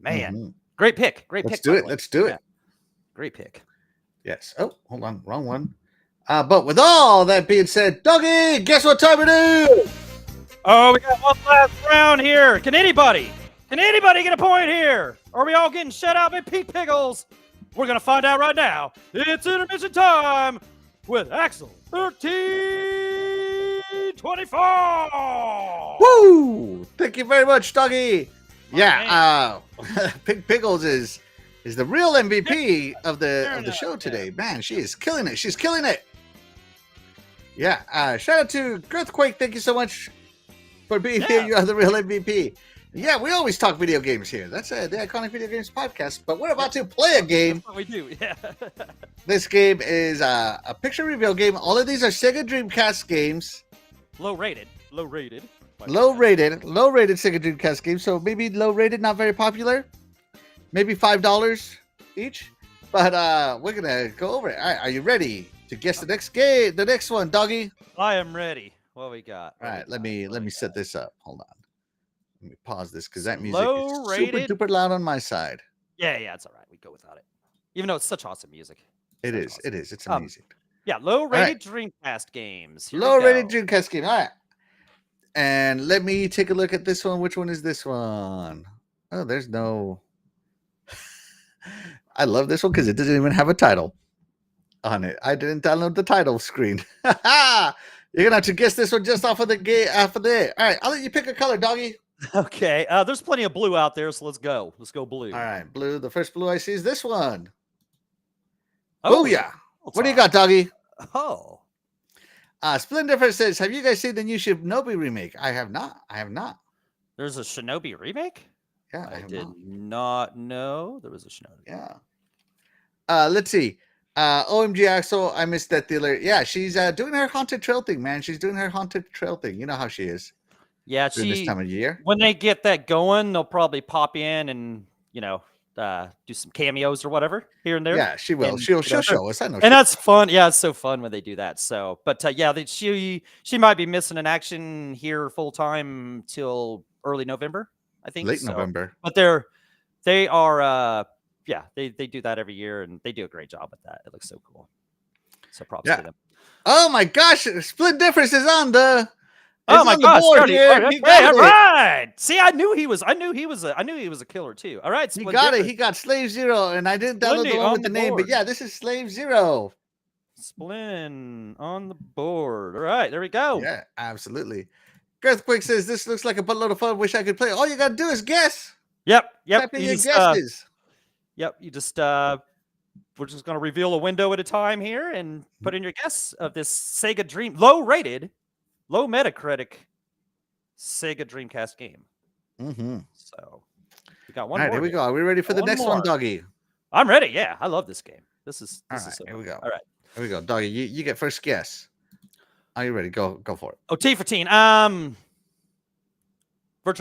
man. Great pick. Let's do it. Great pick. Yes. Oh, hold on, wrong one. But with all that being said, Doggy, guess what time it is? Oh, we got one last round here. Can anybody get a point here? Are we all getting shut out by Pete Pickles? We're going to find out right now. It's intermission time with Axel 1324. Woo! Thank you very much, Doggy. Yeah, Pig Pickles is the real MVP of the show today. Man, she is killing it. She's killing it. Yeah, shout out to Girthquake. Thank you so much for being here. You are the real MVP. Yeah, we always talk video games here. That's the Iconic Video Games Podcast. But we're about to play a game. That's what we do, yeah. This game is a picture reveal game. All of these are Sega Dreamcast games. Low rated. Low rated Sega Dreamcast games. So maybe low rated, not very popular. Maybe $5 each. But we're gonna go over it. All right, are you ready to guess the next game? The next one, Doggy. I am ready. What we got? All right, let me set this up. Hold on. Let me pause this because that music Low is rated? super duper loud on my side. Yeah, it's all right. We go without it. Even though it's such awesome music. It is. It's amazing. Yeah, low rated Dreamcast games. Low rated Dreamcast game. All right. And let me take a look at this one. Which one is this one? Oh, there's no. I love this one because it doesn't even have a title on it. I didn't download the title screen. You're gonna have to guess this one just off of the game. All right, I'll let you pick a color, Doggy. Okay. There's plenty of blue out there, so let's go. Let's go blue. All right, blue. The first blue I see is this one. Oh yeah. What do you got, Doggy? Oh. Splendifer says, "Have you guys seen the new Shinobi remake?" I have not. There's a Shinobi remake? Yeah, I did not know there was a Shinobi. Yeah. Let's see. OMG Axel, I missed that dealer. Yeah, she's doing her haunted trail thing, man. She's doing her haunted trail thing. You know how she is. Yeah, this time of year. When they get that going, they'll probably pop in and do some cameos or whatever here and there. Yeah, she will. She'll show us. I know. And that's fun. Yeah, it's so fun when they do that. So, but she might be missing an action here full time till early November, I think. Late November. But they are. They do that every year, and they do a great job at that. It looks so cool. So props to them. Oh my gosh, Split Difference is on the. Oh my gosh! All right. See, I knew he was a killer too. All right, he got it. He got Slave Zero, and I didn't download the one with the name, but yeah, this is Slave Zero. Splin on the board. All right, there we go. Yeah, absolutely. Girthquake says this looks like a buttload of fun. Wish I could play. All you gotta do is guess. Yep. Type in your guesses. Yep. You just we're just gonna reveal a window at a time here and put in your guess of this Sega Dream low Metacritic Sega Dreamcast game. Mm-hmm. So we got one. All right, here we go. Are we ready for the next one, Doggy? I'm ready. Yeah, I love this game. This is so here we go. All right, here we go, Doggy. You get first guess. Are you ready? Go for it. Oh, T for teen. Virtua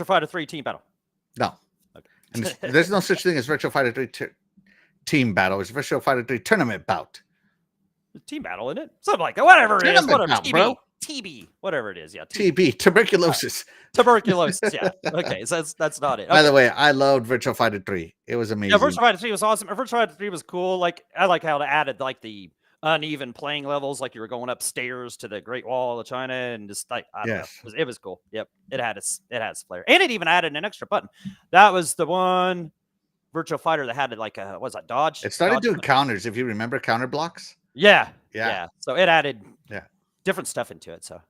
Fighter 3 Team Battle. No. Okay. There's no such thing as Virtua Fighter 3 Team Battle. It's Virtua Fighter 3 Tournament Bout. Team Battle, isn't it? Something like that. Whatever it is. Whatever. Bout, bro. TB, whatever it is, yeah. TB, tuberculosis. Tuberculosis, yeah. Okay, so that's not it. Okay. By the way, I loved Virtua Fighter 3. It was amazing. Yeah, Virtua Fighter 3 was awesome. Virtua Fighter 3 was cool. Like I like how it added like the uneven playing levels, like you were going upstairs to the Great Wall of China, and just like I don't know, it was cool. Yep, it had its flair, and it even added an extra button. That was the one Virtual Fighter that had like a what's that dodge? It started dodge doing button? counters, if you remember counter blocks. Yeah. Yeah. So it added Yeah. different stuff into it. So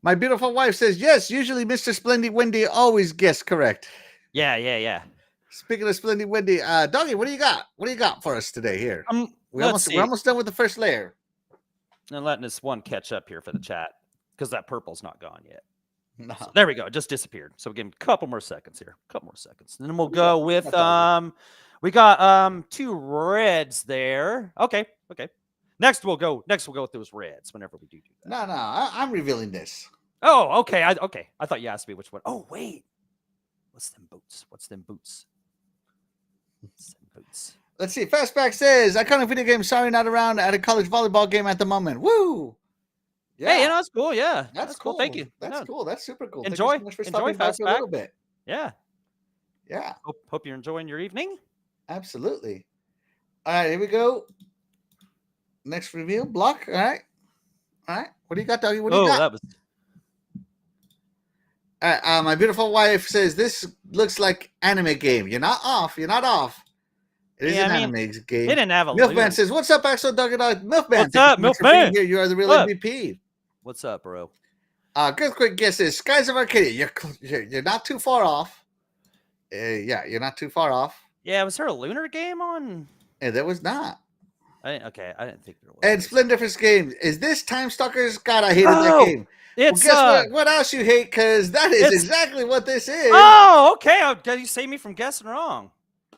my beautiful wife says yes. Usually, Mr. Splendid Wendy always guessed correct. Yeah. Speaking of Splendid Wendy, Doggy, what do you got? What do you got for us today here? We're almost done with the first layer. And letting this one catch up here for the chat because that purple's not gone yet. No. So there we go. It just disappeared. So we'll give him a couple more seconds here. And then we'll go with we got 2 reds there. Okay. Next we'll go with those reds whenever we do that. No, I'm revealing this. Oh, okay. I thought you asked me which one. Oh, wait. What's them boots? Let's see. Fastback says, iconic video game. Sorry, not around at a college volleyball game at the moment. Woo! Yeah. Hey, that's cool. Yeah, that's cool. Thank you. That's cool. That's super cool. Enjoy. Thank you so much for stopping by for a little bit. Yeah. Yeah. Hope you're enjoying your evening. Absolutely. All right, here we go. Next reveal block. All right. What do you got, Doggy? What do you got? That was. My beautiful wife says this looks like anime game. You're not off. It is an anime game. They didn't have a Milkman says, "What's up, Axel Dog and Dog?" Milkman, what's up, Milkman? Here, you are the real MVP. What's up, bro? Good quick guess is Skies of Arcadia. You're not too far off. You're not too far off. Yeah, was there a lunar game on? There was not. I didn't think there was. And Splendiferous Games. Is this Time Stalkers? God, I hated that game. It's guess what else you hate? Because that is exactly what this is. Oh, okay. You saved me from guessing wrong.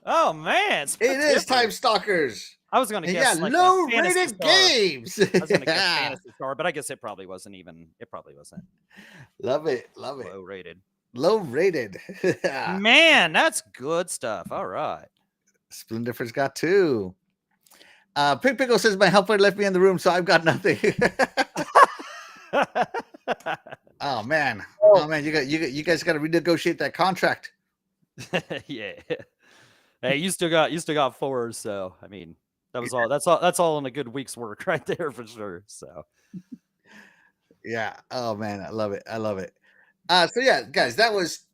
Oh man, it is Time Stalkers. I was going to guess like low-rated games. I was going to guess Fantasy Star, but I guess it probably wasn't even. It probably wasn't. Love it. Low rated. Man, that's good stuff. All right. Splendifer's got 2. Pig Pickle says my helper left me in the room, so I've got nothing. Oh man, you guys got to renegotiate that contract. Yeah. Hey, you still got 4, so I mean that was all. That's all in a good week's work right there for sure. So. Yeah. Oh man, I love it. So yeah, guys, that was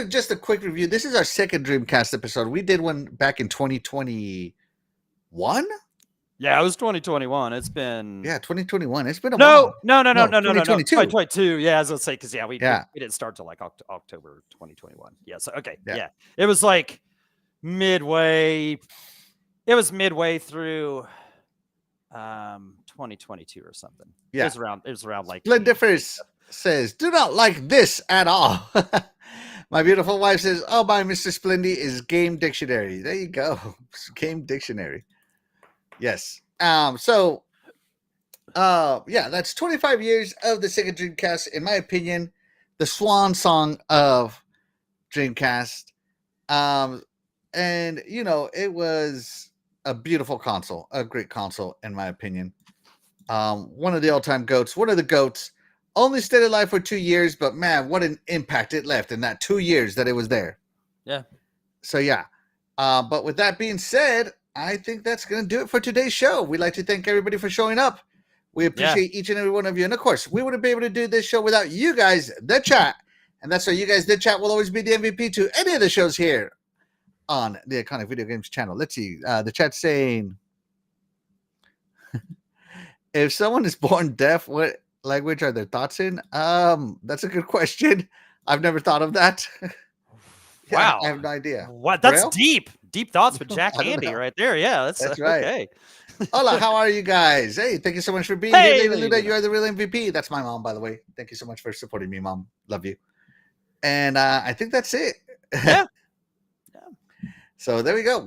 just a quick review. This is our second Dreamcast episode. We did one back in 2021. Yeah, it was 2021. It's been 2021. It's been a while. No. 2022. 2022. Yeah, I was gonna say because we didn't start till like October 2021. Yeah, so okay, yeah. It was like midway. It was midway through 2022 or something. Yeah, it was around like. Splendiferous says, "Do not like this at all." My beautiful wife says, "Oh, my Mr. Splendy is Game Dictionary." There you go, Game Dictionary. Yes. That's 25 years of the Sega Dreamcast, in my opinion, the swan song of Dreamcast. And it was a beautiful console, a great console, in my opinion. One of the all-time goats, one of the goats. Only stayed alive for 2 years, but man, what an impact it left in that 2 years that it was there. Yeah. So yeah. But with that being said, I think that's going to do it for today's show. We'd like to thank everybody for showing up. We appreciate each and every one of you. And of course, we wouldn't be able to do this show without you guys, the chat. And that's why you guys, the chat, will always be the MVP to any of the shows here on the Iconic Video Games channel. Let's see. The chat's saying, if someone is born deaf, what language are their thoughts in? That's a good question. I've never thought of that. Wow. I have no idea. What? That's deep. Deep thoughts with Jack Handy right there. Yeah, that's right. Okay. Hola, how are you guys? Hey, thank you so much for being here. Lady Luda, you are the real MVP. That's my mom, by the way. Thank you so much for supporting me, Mom. Love you. And I think that's it. Yeah. So there we go.